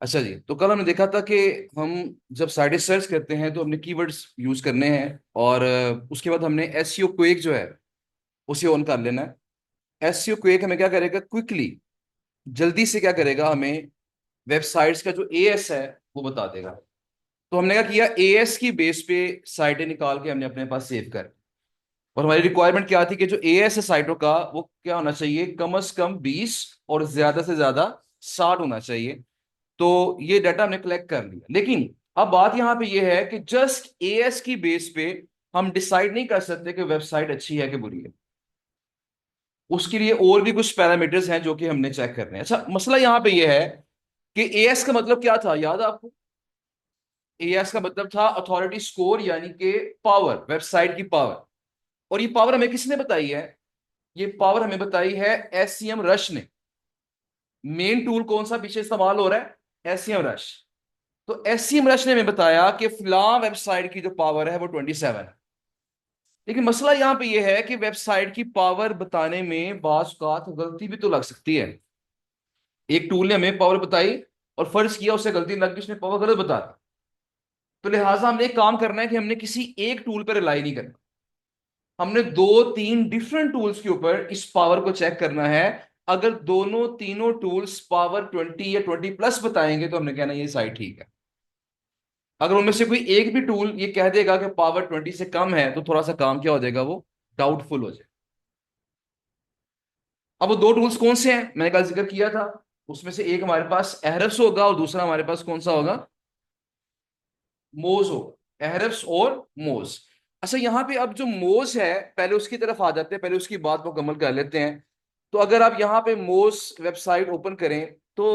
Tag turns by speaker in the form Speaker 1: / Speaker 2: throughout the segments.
Speaker 1: अच्छा जी, तो कल हमने देखा था कि हम जब साइटें सर्च करते हैं तो हमने कीवर्ड्स यूज करने हैं और उसके बाद हमने एसईओ क्वेक जो है उसे ऑन कर लेना है। एसईओ क्वेक हमें क्या करेगा, क्विकली जल्दी से क्या करेगा, हमें वेबसाइट्स का जो एएस है वो बता देगा। तो हमने क्या किया, एएस की बेस पे साइटें निकाल के हमने अपने पास सेव कर। और हमारी रिक्वायरमेंट क्या थी कि जो एएस है साइटों का वो क्या होना चाहिए, कम से कम 20 और ज्यादा से ज्यादा 60 होना चाहिए। तो ये डाटा हमने कलेक्ट कर लिया, लेकिन अब बात यहां पे ये है कि जस्ट एएस की बेस पे हम डिसाइड नहीं कर सकते कि वेबसाइट अच्छी है कि बुरी है। उसके लिए और भी कुछ पैरामीटर्स हैं जो कि हमने चेक करने हैं। अच्छा, मसला यहां पे ये है कि एएस का मतलब क्या था, याद है आपको? एएस का मतलब था अथॉरिटी स्कोर, यानी कि पावर, वेबसाइट की पावर। और ये पावर हमें किसने बताई है? ये पावर हमें बताई है एससीएम रश ने। मेन टूल कौन सा पीछे इस्तेमाल हो रहा है? SCM rush. तो एससीएम रश ने हमें बताया कि फिलहाल वेबसाइट की जो पावर है वो 27 है। लेकिन मसला यहां पे ये है कि वेबसाइट की पावर बताने में बाज औक़ात गलती भी तो लग सकती है। एक टूल ने हमें पावर बताई और फर्ज किया उससे गलती लग गई, उसने पावर गलत बता दी। तो लिहाजा हमने एक काम करना है कि हमने किसी एक टूल पर रिलाई नहीं करना। हमने दो तीन डिफरेंट टूल्स के ऊपर इस पावर को चेक करना है। अगर दोनों तीनों टूल्स पावर 20 या 20+ बताएंगे तो हमने कहना ये साइट ठीक है। अगर उनमें से कोई एक भी टूल ये कह देगा कि पावर 20 से कम है तो थोड़ा सा काम क्या हो जाएगा, वो डाउटफुल हो जाएगा। अब वो दो टूल्स कौन से हैं, मैंने कल जिक्र किया था। उसमें से एक हमारे पास एहरप्स होगा और दूसरा हमारे पास कौन सा होगा? मोज होगा। एहरप्स और मोज। अच्छा, यहां पे अब जो मोज है, पहले उसकी तरफ आ जाते हैं, पहले उसकी बात मुकम्मल कर लेते हैं। तो अगर आप यहाँ पे मोज वेबसाइट ओपन करें तो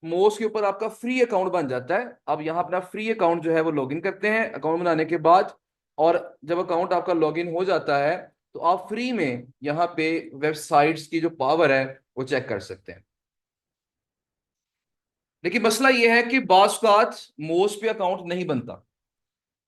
Speaker 1: मोज के ऊपर आपका फ्री अकाउंट बन जाता है। आप यहाँ अपना फ्री अकाउंट जो है वो लॉगिन करते हैं अकाउंट बनाने के बाद। और जब अकाउंट आपका लॉगिन हो जाता है तो आप फ्री में यहाँ पे वेबसाइट्स की जो पावर है वो चेक कर सकते हैं। लेकिन मसला ये है कि बाज़ औक़ात मोज पे अकाउंट नहीं बनता।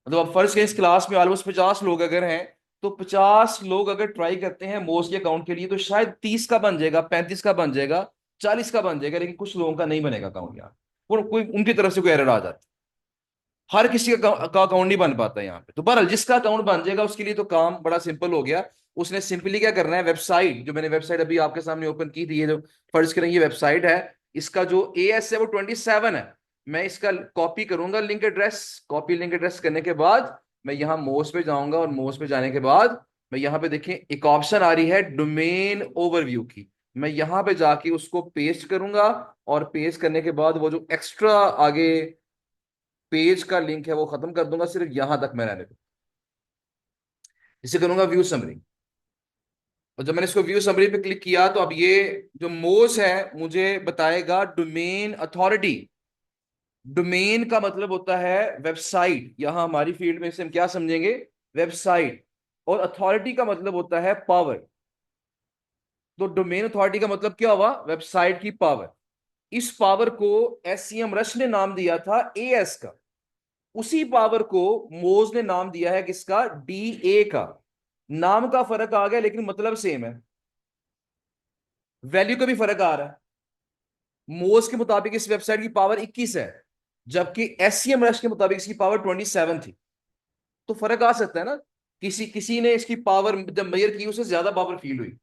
Speaker 1: मतलब अब फर्ज करें इस क्लास में ऑलमोस्ट 50 लोग अगर हैं, तो 50 लोग अगर ट्राई करते हैं मोज के अकाउंट के लिए तो शायद 30 का बन जाएगा, 35 का बन जाएगा, 40 का बन जाएगा, लेकिन कुछ लोगों का नहीं बनेगा अकाउंट यार। वो कोई उनकी तरफ से कोई एरर आ जाती है। हर किसी का अकाउंट नहीं बन पाता यहाँ पे। तो बहरहाल जिसका अकाउंट बन जाएगा उसके लिए तो काम बड़ा सिंपल हो गया। उसने सिंपली क्या करना है, वेबसाइट जो मैंने वेबसाइट अभी आपके सामने ओपन की थी, ये जो फर्ज करें ये वेबसाइट है, इसका जो एएस है वो 27 है। मैं इसका कॉपी करूंगा link address. Copy link address करने के बाद मैं यहाँ मोस पे जाऊंगा और मोस पे जाने के बाद मैं यहाँ पे देखें एक ऑप्शन आ रही है डोमेन ओवरव्यू की। मैं यहाँ पे जाके उसको पेस्ट करूंगा और पेस्ट करने के बाद वो जो एक्स्ट्रा आगे पेज का लिंक है वो खत्म कर दूंगा, सिर्फ यहां तक मैं रहने दूँ। इसे करूंगा व्यू समरी। और जब मैंने इसको व्यू समरी पे क्लिक किया तो अब ये जो मोज है मुझे बताएगा डोमेन अथॉरिटी। डोमेन का मतलब होता है वेबसाइट, यहां हमारी फील्ड में से हम क्या समझेंगे, वेबसाइट। और अथॉरिटी का मतलब होता है पावर। तो डोमेन अथॉरिटी का मतलब क्या हुआ, वेबसाइट की पावर। इस पावर को एससीएम रश ने नाम दिया था एएस का। उसी पावर को मोज ने नाम दिया है किसका, डीए का। नाम का फर्क आ गया लेकिन मतलब सेम है। वैल्यू का भी फर्क आ रहा है। मोज के मुताबिक इस वेबसाइट की पावर 21 है, जबकि एससीएम रश के मुताबिक इसकी पावर 27 थी। तो फर्क आ सकता है ना। किसी किसी ने इसकी पावर जब मेजर की उसे ज्यादा पावर फील हुई,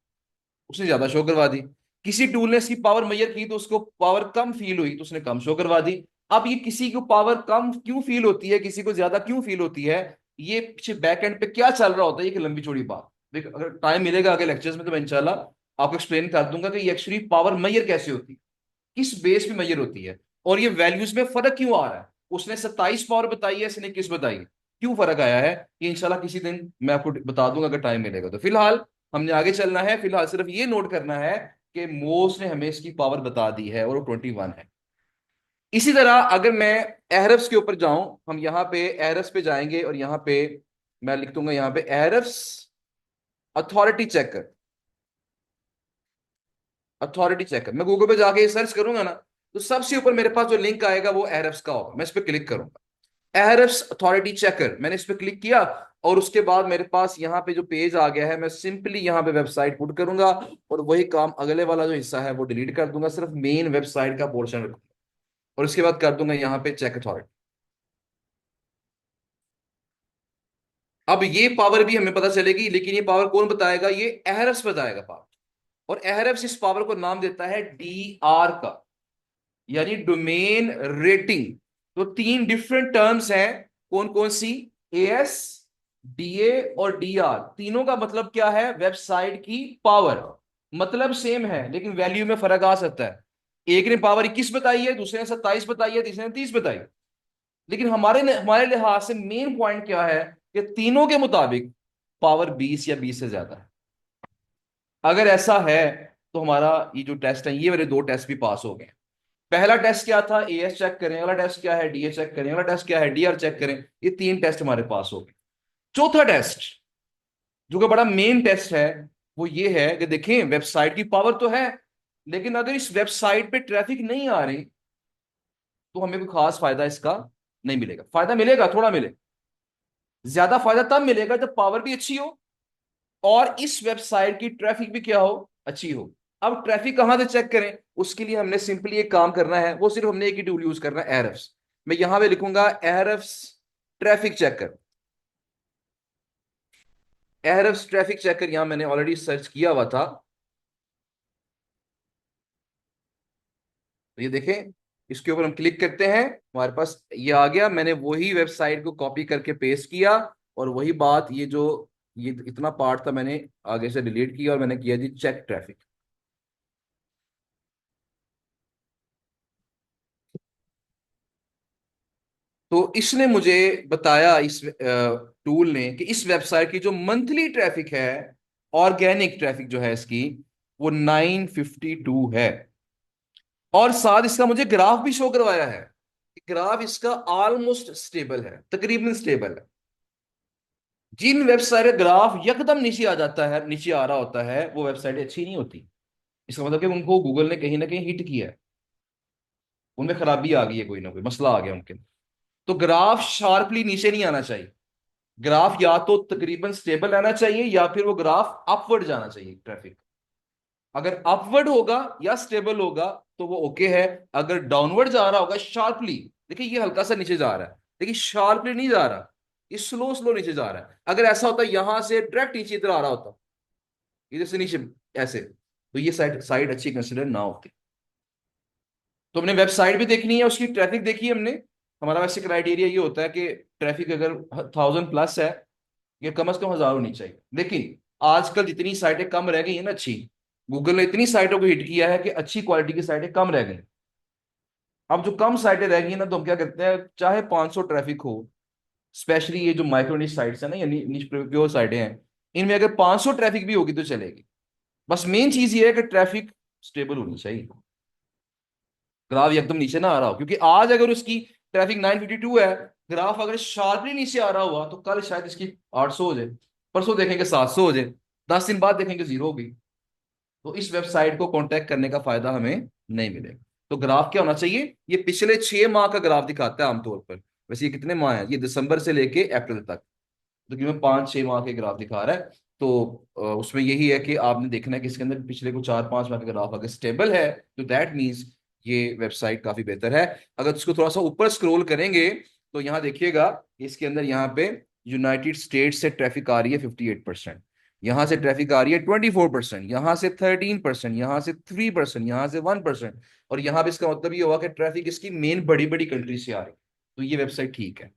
Speaker 1: उसने ज्यादा शो करवा दी। किसी टूल ने इसकी पावर मेजर की तो उसको पावर कम फील हुई तो उसने कम शो करवा दी। अब ये किसी को पावर कम क्यों फील होती है, किसी को ज्यादा क्यों फील होती है, ये पीछे बैक एंड पे क्या चल रहा होता है, ये एक लंबी चौड़ी बात। देख, अगर टाइम मिलेगा आगे लेक्चर्स में तो मैं इंशाल्लाह आपको एक्सप्लेन कर दूंगा कि ये एक्चुअली पावर मेजर कैसे होती है, किस बेस पे मेजर होती है, और ये वैल्यूज में फर्क क्यों आ रहा है। उसने 27 पावर बताई है, इसने 21 बताई है। क्यों फर्क आया है ये इंशाल्लाह किसी दिन मैं आपको बता दूंगा अगर टाइम मिलेगा तो। फिलहाल हमने आगे चलना है। फिलहाल सिर्फ ये नोट करना है कि मोस ने हमें इसकी पावर बता दी है और वो 21 है। इसी तरह अगर मैं एहरफ्स के ऊपर जाऊं, हम यहाँ पे एहरफ्स पे जाएंगे और यहाँ पे मैं लिख दूंगा यहाँ पे एहरफ्स अथॉरिटी चेकर। अथॉरिटी चेकर मैं गूगल पे जाके सर्च करूंगा ना, तो सबसे ऊपर मेरे पास जो लिंक आएगा वो एहरफ्स का होगा। मैं इस पर क्लिक करूंगा, एहरफ्स अथॉरिटी चेकर, मैंने इस पर क्लिक किया। और उसके बाद मेरे पास यहाँ पे जो पेज आ गया है, मैं सिंपली यहाँ पे वेबसाइट पुट करूंगा और वही काम अगले वाला जो हिस्सा है वो डिलीट कर दूंगा, सिर्फ मेन वेबसाइट का पोर्शन रखूंगा। और इसके बाद कर दूंगा यहाँ पे चेक अथॉरिटी। अब ये पावर भी हमें पता चलेगी, लेकिन ये पावर कौन बताएगा? ये एहरस बताएगा पावर। और एहरस इस पावर को नाम देता है DR का, यानी डोमेन रेटिंग। तो तीन डिफरेंट टर्म्स हैं, कौन कौन सी? AS, DA और DR। तीनों का मतलब क्या है? वेबसाइट की पावर। मतलब सेम है, लेकिन वैल्यू में फर्क आ सकता है। एक ने पावर 21 बताई है, दूसरे ने 27 बताई है, तीसरे ने 30 बताई। लेकिन हमारे लिहाज से मेन पॉइंट क्या है कि तीनों के मुताबिक पावर 20 या 20 से ज्यादा है। अगर ऐसा है तो हमारा ये जो टेस्ट है, ये वाले दो टेस्ट भी पास हो गए। पहला टेस्ट क्या था? AS चेक करें। अगला टेस्ट क्या है? DA चेक करें। अगला टेस्ट क्या है? DR चेक करें। ये तीन टेस्ट हमारे पास हो गए। चौथा टेस्ट, जो कि बड़ा मेन टेस्ट है, वो ये है कि देखें वेबसाइट की पावर तो है, लेकिन अगर इस वेबसाइट पे ट्रैफिक नहीं आ रही तो हमें कोई खास फायदा इसका नहीं मिलेगा। फायदा मिलेगा, थोड़ा मिले। ज्यादा फायदा तब मिलेगा जब पावर भी अच्छी हो और इस वेबसाइट की ट्रैफिक भी क्या हो? अच्छी हो। अब ट्रैफिक कहां से चेक करें? उसके लिए हमने सिंपली एक काम करना है, वो सिर्फ हमने एक ही टूल यूज करना है, एहरफ्स। मैं यहां पे लिखूंगा एहरफ्स ट्रैफिक चेकर। एहरफ्स ट्रैफिक चेकर यहां मैंने ऑलरेडी सर्च किया हुआ था। तो ये देखें, इसके ऊपर हम क्लिक करते हैं, हमारे पास ये आ गया। मैंने वही वेबसाइट को कॉपी करके पेस्ट किया, और वही बात, ये जो ये इतना पार्ट था मैंने आगे से डिलीट किया और मैंने किया जी चेक ट्रैफिक। तो इसने मुझे बताया, इस टूल ने, कि इस वेबसाइट की जो मंथली ट्रैफिक है, ऑर्गेनिक ट्रैफिक जो है इसकी, वो 952 है। और साथ इसका मुझे ग्राफ भी शो करवाया है। ग्राफ इसका ऑलमोस्ट स्टेबल है, तकरीबन स्टेबल है। जिन वेबसाइट का ग्राफ यकदम नीचे आ जाता है, नीचे आ रहा होता है, वो वेबसाइट अच्छी नहीं होती। इसका मतलब कि उनको गूगल ने कहीं ना कहीं हिट किया है, उनमें खराबी आ गई है, कोई ना कोई मसला आ गया उनके। तो ग्राफ शार्पली नीचे नहीं आना चाहिए। ग्राफ या तो तकरीबन स्टेबल रहना चाहिए, या फिर वो ग्राफ अपवर्ड जाना चाहिए ट्रैफिक। अगर अपवर्ड होगा या स्टेबल होगा तो वो ओके है। अगर डाउनवर्ड जा रहा होगा शार्पली, देखिए ये हल्का सा नीचे जा रहा है, लेकिन शार्पली नहीं जा रहा, ये स्लो स्लो नीचे जा रहा है। अगर ऐसा होता यहां से डायरेक्ट नीचे इधर आ रहा होता, इधर से नीचे ऐसे, तो ये साइड साइड अच्छी कंसिडर ना होती। तो हमने वेबसाइट भी देखनी है, उसकी ट्रैफिक देखी है हमने। हमारा वैसे क्राइटेरिया ये होता है कि ट्रैफिक अगर 1000+ है, ये कम से कम 1000 होनी चाहिए। लेकिन आजकल जितनी साइटें कम रह गई है ना अच्छी, गूगल ने इतनी साइटों को हिट किया है कि अच्छी क्वालिटी की साइटें कम रह गई। अब जो कम साइटें रह गई ना, तो हम क्या करते हैं, चाहे 500 ट्रैफिक हो, स्पेशली ये जो माइक्रो निश साइट्स है ना, या निश प्योर साइटें हैं, इनमें अगर 500 ट्रैफिक भी होगी तो चलेगी। बस मेन चीज ये है कि ट्रैफिक स्टेबल होनी चाहिए, ग्राफ एकदम नीचे ना आ रहा हो। क्योंकि आज अगर उसकी ट्रैफिक 952 है, ग्राफ अगर शार्पली नीचे आ रहा हुआ, तो कल शायद इसकी 800 हो जाए, परसों देखेंगे 700 हो जाए, 10 दिन बाद देखेंगे 0 हो गई। तो इस वेबसाइट को कांटेक्ट करने का फायदा हमें नहीं मिलेगा। तो ग्राफ क्या होना चाहिए? ये पिछले 6 माह का ग्राफ दिखाता है आमतौर पर। वैसे ये कितने माह है? ये दिसंबर से लेके अप्रैल तक, तकरीबन 5-6 माह के ग्राफ दिखा रहा है। तो उसमें यही है कि आपने देखना है कि इसके अंदर पिछले को 4-5 माह का ग्राफ अगर स्टेबल है, तो दैट मीन्स ये वेबसाइट काफी बेहतर है। अगर इसको थोड़ा सा ऊपर स्क्रॉल करेंगे, तो यहाँ देखिएगा, इसके अंदर यहाँ पे यूनाइटेड स्टेट्स से ट्रैफिक आ रही है 58%, यहाँ से ट्रैफिक आ रही है 24%, यहाँ से 13%, यहाँ से 3%, यहाँ से 1%। और यहाँ पे इसका मतलब ये हुआ कि ट्रैफिक इसकी मेन बड़ी बड़ी कंट्री से आ रही है। तो ये वेबसाइट ठीक है।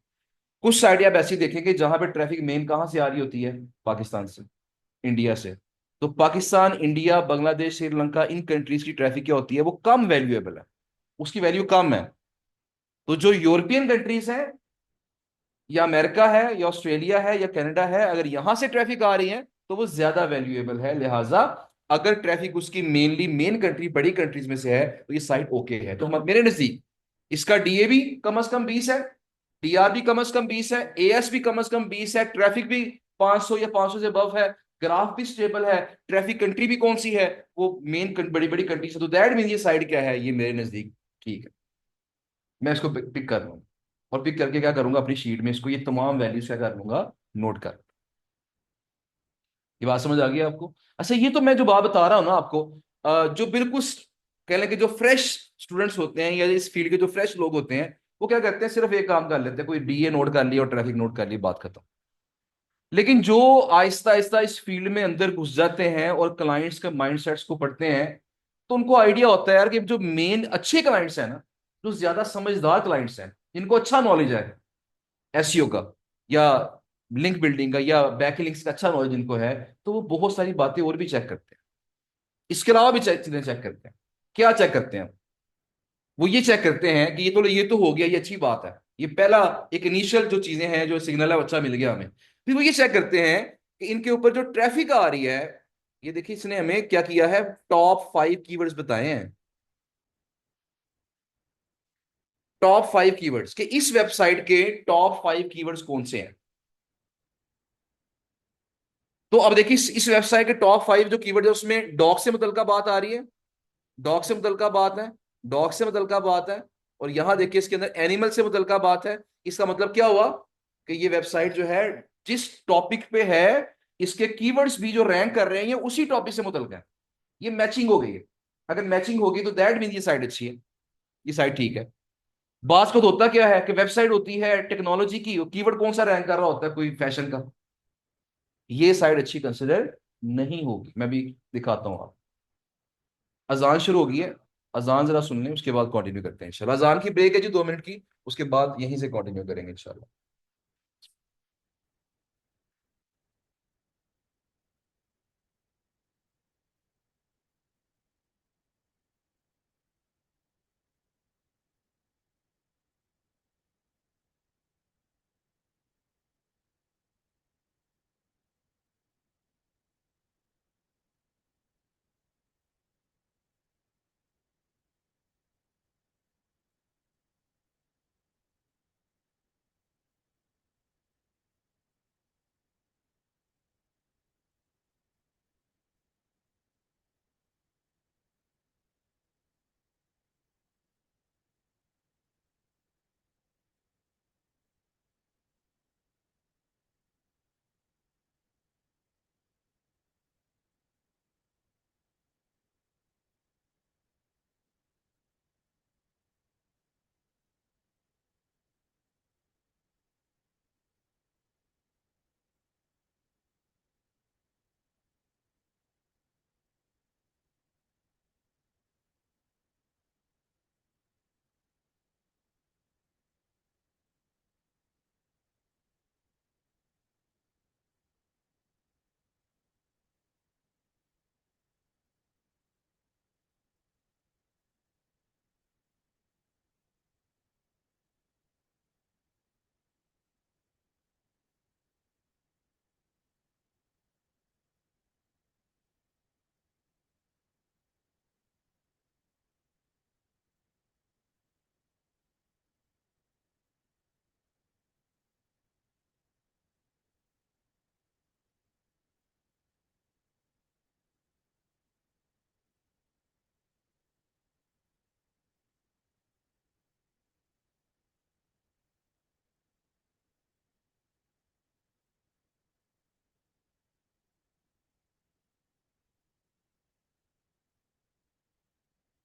Speaker 1: कुछ साइट आप ऐसी देखेंगे जहां पे ट्रैफिक मेन कहां से आ रही होती है? पाकिस्तान से, इंडिया से। तो पाकिस्तान, इंडिया, बांग्लादेश, श्रीलंका, इन कंट्रीज की ट्रैफिक क्या होती है? वो कम वैल्यूएबल है, उसकी वैल्यू कम है। तो जो यूरोपियन कंट्रीज हैं, या अमेरिका है, या ऑस्ट्रेलिया है, या कनाडा है, अगर यहां से ट्रैफिक आ रही है तो वो ज्यादा वैल्यूएबल है। लिहाजा अगर ट्रैफिक उसकी मेनली मेन कंट्री, बड़ी कंट्रीज में से है, तो ये साइट ओके है। तो मेरे नजदीक इसका DA भी कम से कम 20 है, DR भी कम से कम 20 है, AS भी कम से कम 20 है, ट्रैफिक भी 500 या 500 से अबव है, ग्राफ भी स्टेबल है। ट्रैफिक कंट्री भी कौन सी है? वो मेन बड़ी बड़ी कंट्री से। तो दैट मीन ये साइड क्या है? ये मेरे नजदीक ठीक है। मैं इसको पिक कर लूंगा, और पिक करके क्या करूंगा, अपनी शीट में इसको ये तमाम वैल्यूज क्या कर लूंगा, नोट कर। ये बात समझ आ गई आपको? अच्छा, ये तो मैं जो बात बता रहा हूँ ना आपको, जो बिल्कुल कह लें कि जो फ्रेश स्टूडेंट्स होते हैं या इस फील्ड के जो फ्रेश लोग होते हैं, वो क्या करते हैं, सिर्फ एक काम कर लेते हैं, कोई डीए नोट कर लिया और ट्रैफिक नोट कर लिया, बात खत्म। लेकिन जो आहिस्ता आहिस्ता इस फील्ड में अंदर घुस जाते हैं और क्लाइंट्स के माइंडसेट्स को पढ़ते हैं, तो उनको आइडिया होता है यार कि जो मेन अच्छे क्लाइंट्स हैं ना, जो ज्यादा समझदार क्लाइंट्स हैं, जिनको अच्छा नॉलेज है एसईओ का या लिंक बिल्डिंग का या बैक लिंक्स का अच्छा नॉलेज जिनको है, तो वो बहुत सारी बातें और भी चेक करते हैं। इसके अलावा भी चीजें चेक करते हैं। क्या चेक करते हैं? वो ये चेक करते हैं कि ये तो हो गया, ये अच्छी बात है, ये पहला एक इनिशियल जो चीजें हैं, जो सिग्नल है, वो अच्छा मिल गया हमें। फिर वो ये चेक करते हैं कि इनके ऊपर जो ट्रैफिक आ रही है, ये देखिए इसने हमें क्या किया है, टॉप 5 कीवर्ड्स बताए हैं। टॉप 5 कीवर्ड्स के इस वेबसाइट के टॉप 5 कीवर्ड्स कौन से हैं। तो अब देखिए इस वेबसाइट के टॉप 5 जो कीवर्ड है, उसमें डॉग से मुतल्लिका बात आ रही है, डॉग से मुतल्लिका बात है, डॉग से मुतल्लिका बात है, और यहां देखिए इसके अंदर एनिमल से मुतल्लिका बात है। इसका मतलब क्या हुआ कि ये वेबसाइट जो है, जिस टॉपिक पे है, इसके कीवर्ड्स भी जो रैंक कर रहे हैं, ये उसी टॉपिक से मुतल्लिका है। ये मैचिंग हो गई है। अगर मैचिंग होगी तो दैट मीन ये साइट अच्छी है, ये साइट ठीक है। बात को तो होता क्या है कि वेबसाइट होती है टेक्नोलॉजी की, कीवर्ड कौन सा रैंक कर रहा होता है, कोई फैशन का, ये साइट अच्छी कंसिडर नहीं होगी। मैं भी दिखाता हूँ आप। अजान शुरू हो गई है, अजान जरा सुन लें, उसके बाद कंटिन्यू करते हैं इंशाल्लाह। अजान की ब्रेक है जी 2 मिनट की, उसके बाद यहीं से कंटिन्यू करेंगे इंशाल्लाह।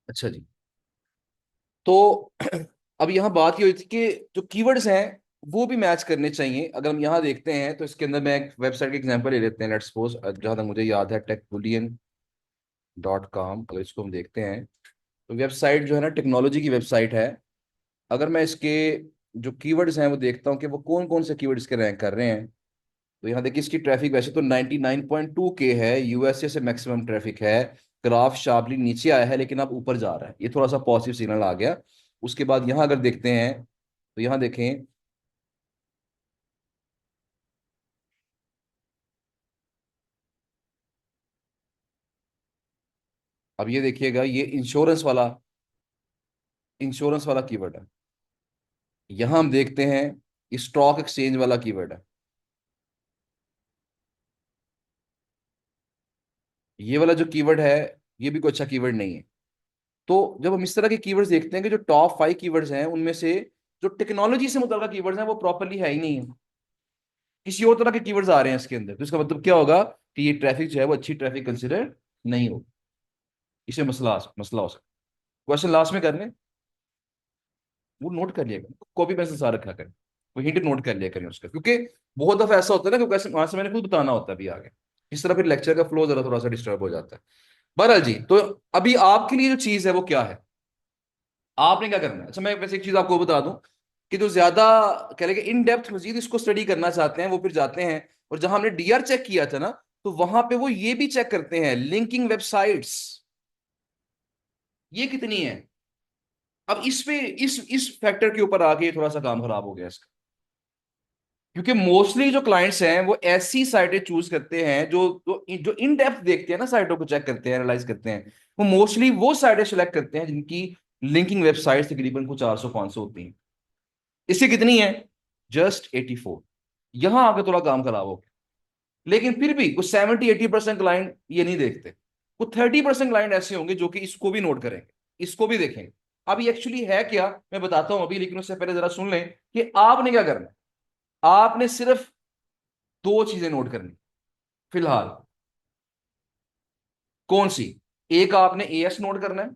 Speaker 1: अच्छा जी। तो अब यहाँ बात ये हुई थी कि जो कीवर्ड्स हैं वो भी मैच करने चाहिए। अगर हम यहाँ देखते हैं तो इसके अंदर मैं एक वेबसाइट का एग्जांपल ले लेते हैं, लेट्स सपोज, जहाँ तक मुझे याद है techbullion.com। अगर इसको हम देखते हैं तो वेबसाइट जो है ना, टेक्नोलॉजी की वेबसाइट है। अगर मैं इसके जो कीवर्ड्स हैं वो देखता हूँ कि वो कौन कौन से कीवर्ड्स के रैंक कर रहे हैं, तो यहाँ देखिए इसकी ट्रैफिक वैसे तो 99.2 के है, यूएसए से मैक्सिमम ट्रैफिक है। ग्राफ शार्पली नीचे आया है लेकिन अब ऊपर जा रहा है, ये थोड़ा सा पॉजिटिव सिग्नल आ गया। उसके बाद यहाँ अगर देखते हैं तो यहाँ देखें, अब ये देखिएगा, ये इंश्योरेंस वाला कीवर्ड है। यहाँ हम देखते हैं स्टॉक एक्सचेंज वाला कीवर्ड है। ये वाला जो कीवर्ड है, ये भी कोई अच्छा कीवर्ड नहीं है। तो जब हम इस तरह के कीवर्ड्स देखते हैं कि जो टॉप 5 कीवर्ड्स हैं उनमें से जो टेक्नोलॉजी से मुतल्लिक कीवर्ड्स हैं वो प्रॉपरली है ही नहीं है, किसी और तरह के कीवर्ड्स आ रहे हैं इसके अंदर। तो इसका मतलब क्या होगा कि ये ट्रैफिक जो है वो अच्छी ट्रैफिक कंसिडर नहीं होगी, इसे मसला मसला हो सकता क्वेश्चन लास्ट में करने, वो नोट कर लिया करें, कॉपी पेंसिल सारा रखा करें, वो हिंट नोट कर लिया करें उसका, क्योंकि बहुत दफा ऐसा होता है ना कि क्वेश्चन वहां से मैंने खुद बताना होता है अभी आगे, इस तरह फिर लेक्चर का फ्लो जरा थोड़ा सा डिस्टर्ब हो जाता है। बहरहाल जी, तो अभी आपके लिए जो चीज है वो क्या है, आपने क्या करना है। अच्छा, मैं वैसे एक चीज आपको बता दूं कि जो ज्यादा कह लेंगे इन डेप्थ मजीद इसको स्टडी करना चाहते हैं, वो फिर जाते हैं और जहां हमने डीआर चेक किया था ना, तो वहां पे वो ये भी चेक करते हैं लिंकिंग वेबसाइट्स ये कितनी है। अब इस पे इस फैक्टर के ऊपर आके थोड़ा सा काम खराब हो गया इसका, क्योंकि मोस्टली जो क्लाइंट्स हैं वो ऐसी साइटें चूज करते हैं जो जो जो इन डेप्थ देखते हैं ना, साइटों को चेक करते हैं, एनालाइज करते हैं, वो मोस्टली वो साइटें सेलेक्ट करते हैं जिनकी लिंकिंग वेबसाइट तकरीबन कुछ 400-500 होती हैं। इससे कितनी है, जस्ट 84। यहां आके थोड़ा काम खराब हो गया। लेकिन फिर भी कुछ 70-80% क्लाइंट ये नहीं देखते, कुछ 30% क्लाइंट ऐसे होंगे जो कि इसको भी नोट करेंगे, इसको भी देखेंगे। अब ये एक्चुअली है क्या, मैं बताता हूं अभी, लेकिन उससे पहले जरा सुन लें कि आपने क्या करना है। आपने सिर्फ दो चीजें नोट करनी फिलहाल। कौन सी, एक आपने एएस नोट करना है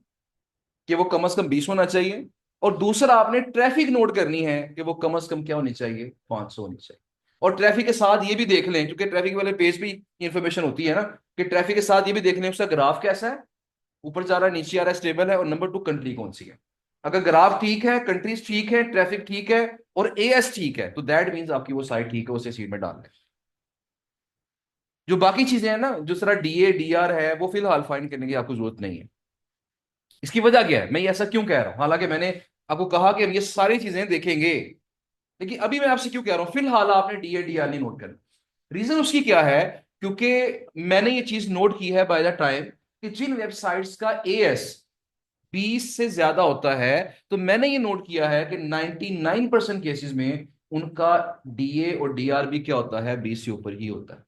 Speaker 1: कि वो कम से कम 20 होना चाहिए, और दूसरा आपने ट्रैफिक नोट करनी है कि वो कम से कम क्या होनी चाहिए, 500 होनी चाहिए। और ट्रैफिक के साथ ये भी देख लें, क्योंकि ट्रैफिक वाले पेज भी इंफॉर्मेशन होती है ना, कि ट्रैफिक के साथ ये भी देख लें उसका ग्राफ कैसा है, ऊपर जा रहा है नीचे आ रहा है, स्टेबल है, और नंबर 2 कंट्री कौन सी है। अगर ग्राफ ठीक है, कंट्रीज ठीक है, ट्रैफिक ठीक है, और एएस ठीक है, तो दैट मीन्स आपकी वो साइट ठीक है, उसे सीट में डाल दें। जो बाकी चीजें हैं ना, जो सारा डीए डीआर है, वो फिलहाल फाइंड करने की आपको जरूरत नहीं है। इसकी वजह क्या है, मैं ये ऐसा क्यों कह रहा हूं, हालांकि मैंने आपको कहा कि हम ये सारी चीजें देखेंगे, लेकिन अभी मैं आपसे क्यों कह रहा हूं फिलहाल आपने डीए डीआर नहीं नोट करना। रीजन उसकी क्या है, क्योंकि मैंने ये चीज नोट की है बाय द टाइम कि जिन वेबसाइट्स का एएस 20 से ज्यादा होता है, तो मैंने ये नोट किया है कि 99% केसेस में उनका डीए और डीआर भी क्या होता है, 20 से ऊपर ही होता है।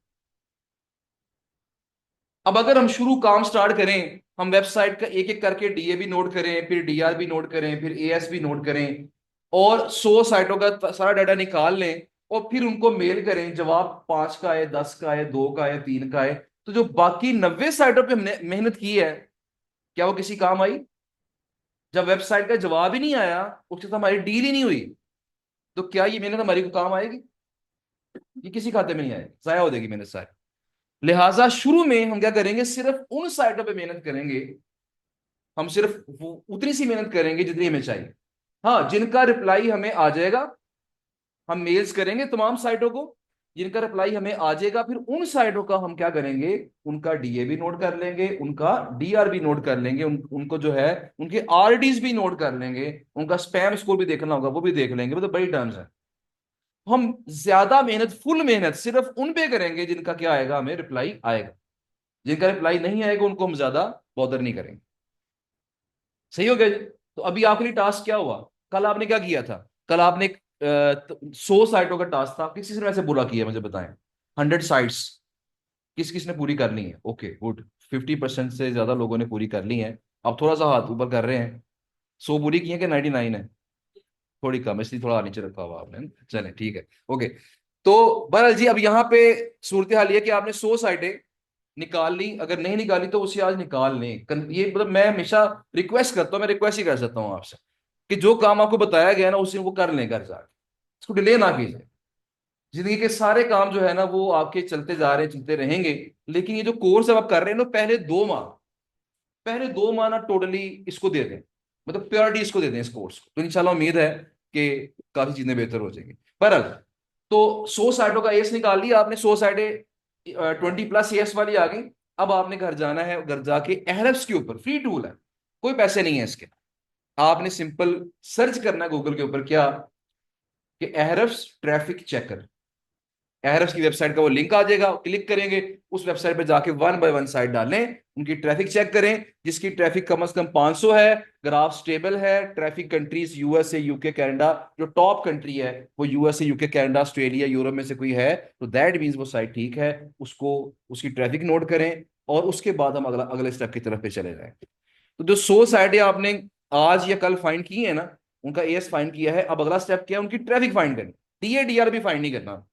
Speaker 1: अब अगर हम शुरू काम स्टार्ट करें, हम वेबसाइट का एक एक करके डीए भी नोट करें, फिर डीआर भी नोट करें, फिर एएस भी नोट करें, और 100 साइटों का सारा डाटा निकाल लें, और फिर उनको मेल करें, जवाब 5 का है, 10 का है, 2 का है, 3 का है, तो जो बाकी 90 साइटों पे हमने मेहनत की है, क्या वो किसी काम आई। जब वेबसाइट का जवाब ही नहीं आया, उसके साथ हमारी डील ही नहीं हुई, तो क्या ये मेहनत हमारी को काम आएगी, ये किसी खाते में नहीं आएगी, जाया हो जाएगी मेहनत सारी। लिहाजा शुरू में हम क्या करेंगे, सिर्फ उन साइटों पे मेहनत करेंगे, हम सिर्फ उतनी सी मेहनत करेंगे जितनी हमें चाहिए। हाँ, जिनका रिप्लाई हमें आ जाएगा, हम मेल्स करेंगे तमाम साइटों को, जिनका रिप्लाई हमें आ जाएगा, फिर उन साइटों का हम क्या करेंगे, उनका डीए भी नोट कर लेंगे, उनका डीआर भी नोट कर लेंगे, उनको जो है उनके आरडीज भी नोट कर लेंगे, उनका स्पैम स्कोर भी देखना होगा, वो भी देख लेंगे, वो तो बड़ी टर्म्स है। हम ज्यादा मेहनत, फुल मेहनत सिर्फ उन पे करेंगे जिनका क्या आएगा, हमें रिप्लाई आएगा। जिनका रिप्लाई नहीं आएगा उनको हम ज्यादा बॉदर नहीं करेंगे। सही हो गया जी। तो अभी आपके लिए टास्क क्या हुआ, कल आपने क्या किया था, कल आपने 100 साइटों का टास्क था, किस किस ने वैसे पूरा किया मुझे बताएं। 100 साइट्स किस किस ने पूरी कर ली है, ओके गुड। 50% से ज्यादा लोगों ने पूरी कर ली है। अब थोड़ा सा हाथ ऊपर कर रहे हैं, 100 पूरी की है कि 99 है, थोड़ी कम, इसलिए थोड़ा नीचे रखा हुआ आपने, चले ठीक है, ओके। तो बहरहाल जी, अब यहाँ पे सूरत हाल ये है कि आपने 100 साइटें निकाल ली, अगर नहीं निकाली तो उसे आज निकाल लें। ये मतलब मैं हमेशा रिक्वेस्ट करता हूँ, मैं रिक्वेस्ट ही कर सकता हूँ आपसे कि जो काम आपको बताया गया ना उसे वो कर लें घर जाके, इसको डिले ना कीजिए। जिंदगी के सारे काम जो है ना वो आपके चलते जा रहे हैं, चलते रहेंगे, लेकिन ये जो कोर्स अब आप कर रहे हैं ना, पहले 2 माह ना टोटली इसको दे दें, मतलब प्योरिटी इसको दे दें इस कोर्स को, तो इंशाल्लाह उम्मीद है कि काफी चीजें बेहतर हो जाएंगी। पर तो 100 साइटों का एस निकाल लिया आपने, 100 साइटें 20+ एस वाली आ गई। अब आपने घर जाना है, घर जाके एहरफ्स के ऊपर फ्री टूल है, कोई पैसे नहीं है इसके, आपने सिंपल सर्च करना है गूगल के ऊपर क्या, कि एहरफ्स ट्रैफिक चेकर। एहरफ्स की वेबसाइट का वो लिंक आ जाएगा, क्लिक करेंगे, उस वेबसाइट पे जाके 1 बाय 1 साइट डालें, उनकी ट्रैफिक चेक करें, जिसकी ट्रैफिक कम से कम 500 है, ग्राफ स्टेबल है, traffic countries USA UK Canada, जो टॉप कंट्री है वो USA UK Canada Australia Europe में से कोई है, तो दैट मीन्स वो साइट ठीक है, उसको उसकी ट्रैफिक नोट करें, और उसके बाद हम अगला अगले स्टेप की तरफ पे चले जाएं। तो जो 100 साइटें आपने आज या कल फाइंड की है ना, उनका एएस फाइंड किया है, अब अगला स्टेप क्या है, उनकी ट्रैफिक फाइंड करनी। डीए डीआर भी फाइंड नहीं करना।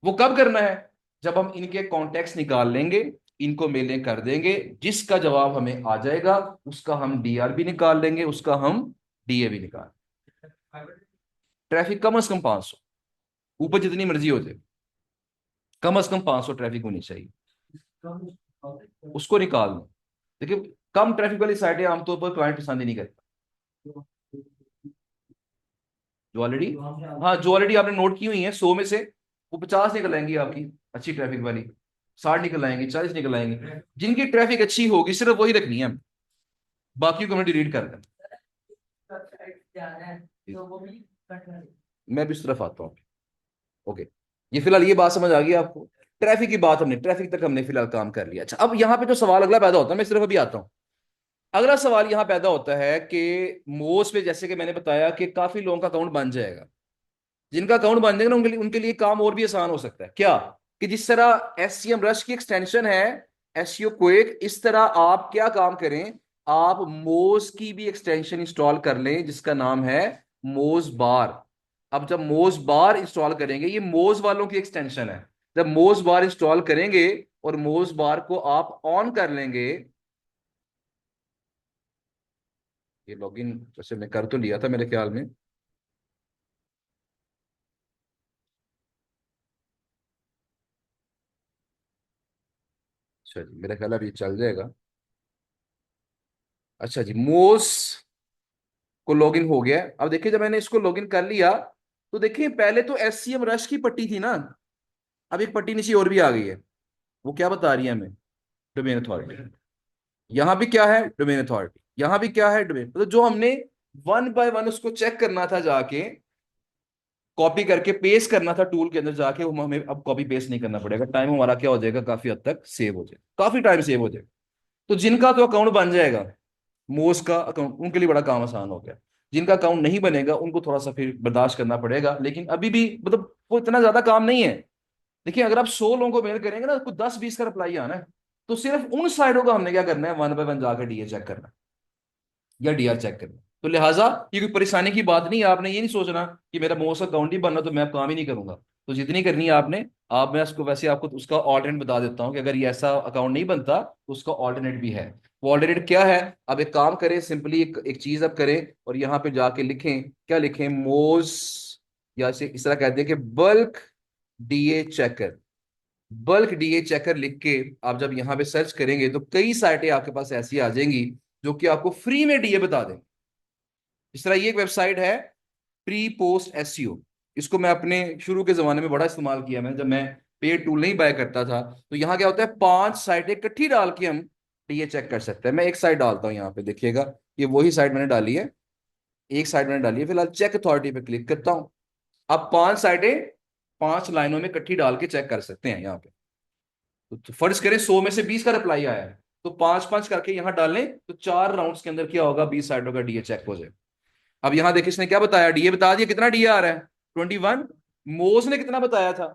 Speaker 1: वो कब करना है, जब हम इनके कॉन्टेक्स्ट निकाल लेंगे, इनको मेलें कर देंगे, जिसका जवाब हमें आ जाएगा उसका हम डीआर भी निकाल लेंगे, उसका हम डीए भी निकाल। ट्रैफिक कम से कम 500, ऊपर जितनी मर्जी हो जाए, कम से कम 500 ट्रैफिक होनी चाहिए, उसको निकाल लो। देखिए कम ट्रैफिक वाली साइटें आमतौर पर क्लाइंट पसंद ही नहीं करता। जो ऑलरेडी, हाँ जो ऑलरेडी आपने नोट की हुई है 100 में से वो 50 निकल आएंगी आपकी अच्छी ट्रैफिक वाली, 60 निकल आएंगे, 40 निकल आएंगे। जिनकी ट्रैफिक अच्छी होगी सिर्फ वही रखनी है, बाकी को हमने डिलीट कर देना। मैं भी इस तरफ आता हूँ। ओके, ये फिलहाल ये बात समझ आ गई आपको। ट्रैफिक की बात हमने, ट्रैफिक तक हमने फिलहाल काम कर लिया। अच्छा अब यहाँ पे जो सवाल अगला पैदा होता है, मैं सिर्फ अभी आता हूँ। अगला सवाल यहाँ पैदा होता है कि मोस पे जैसे कि मैंने बताया कि काफी लोगों का अकाउंट बन जाएगा। जिनका अकाउंट बन जाएगा ना उनके लिए काम और भी आसान हो सकता है। क्या कि जिस तरह एससीएम रश की एक्सटेंशन है एसईओ क्विक, इस तरह आप क्या काम करें, आप मोज की भी एक्सटेंशन इंस्टॉल कर लें जिसका नाम है मोज बार। अब जब मोज बार इंस्टॉल करेंगे, ये मोज वालों की एक्सटेंशन है, जब मोज बार इंस्टॉल करेंगे और मोज बार को आप ऑन कर लेंगे, ये लॉगिन जैसे मैं कर तो लिया था मेरे ख्याल में। अच्छा जी, मेरा ख्याल है अभी चल जाएगा। अच्छा जी, मोज को लॉगिन हो गया। अब देखिए जब मैंने इसको लॉगिन कर लिया तो देखिए पहले तो एससीएम रश की पट्टी थी ना, अब एक पट्टी नीचे और भी आ गई है। वो क्या बता रही है हमें, डोमेन अथॉरिटी। यहां भी क्या है, डोमेन अथॉरिटी, यहां भी क्या है, डोमेन। मतलब जो हमने वन बाय वन उसको चेक करना था जाके, कॉपी करके पेस्ट करना था टूल के अंदर जाके, वो हमें अब कॉपी पेस्ट नहीं करना पड़ेगा। टाइम हमारा क्या हो जाएगा, काफी हद तक सेव हो जाएगा, काफी टाइम सेव हो जाएगा। तो जिनका तो अकाउंट बन जाएगा, मोस का अकाउंट, उनके लिए बड़ा काम आसान हो गया। जिनका अकाउंट नहीं बनेगा उनको थोड़ा सा फिर बर्दाश्त करना पड़ेगा, लेकिन अभी भी मतलब वो इतना ज्यादा काम नहीं है। देखिए अगर आप 100 लोगों को मेल करेंगे ना, कुछ 10-20 का रिप्लाई आना है, तो सिर्फ उन साइडों का हमने क्या करना है, वन बाय वन जाकर डीए चेक करना है या डीआर चेक करना है। तो लिहाजा ये कोई परेशानी की बात नहीं है। आपने ये नहीं सोचना कि मेरा मोस अकाउंट ही बनना तो मैं अब काम ही नहीं करूंगा। तो जितनी करनी है आपने, आप, मैं उसको वैसे आपको उसका ऑल्टरनेट बता देता हूँ कि अगर ये ऐसा अकाउंट नहीं बनता तो उसका ऑल्टरनेट भी है। वो ऑल्टरनेट क्या है, अब एक काम करें, सिंपली एक चीज अब करें और यहाँ पे जाके लिखें, क्या लिखें, मोज, या इस तरह कहते हैं कि bulk DA checker. Bulk DA checker लिख के आप जब यहाँ पे सर्च करेंगे तो कई साइटें आपके पास ऐसी आ जाएंगी जो कि आपको फ्री में डीए बता देंगे। इस तरह ये एक वेबसाइट है, प्री पोस्ट एसईओ। इसको मैं अपने शुरू के जमाने में बड़ा इस्तेमाल किया, मैं जब मैं पेड टूल नहीं बाय करता था। तो यहाँ क्या होता है, 5 साइटें इकट्ठी डाल के हम ये चेक कर सकते हैं। मैं एक साइट डालता हूँ यहाँ पे, देखिएगा ये वही साइट मैंने डाली है, एक साइट मैंने डाली है फिलहाल, चेक अथॉरिटी पे क्लिक करता हूँ। अब 5 साइटें 5 लाइनों में इकट्ठी डाल के चेक कर सकते हैं यहाँ पे। तो फर्ज करें 100 में से 20 का रिप्लाई आया है, तो 5-5 करके यहाँ डालें तो 4 राउंड्स के अंदर क्या होगा, 20 साइटों का डीए चेक हो जाए। अब यहां देखिए इसने क्या बताया, डीए बता दिया, कितना डीए आ रहा है, 21। मोज ने कितना बताया था,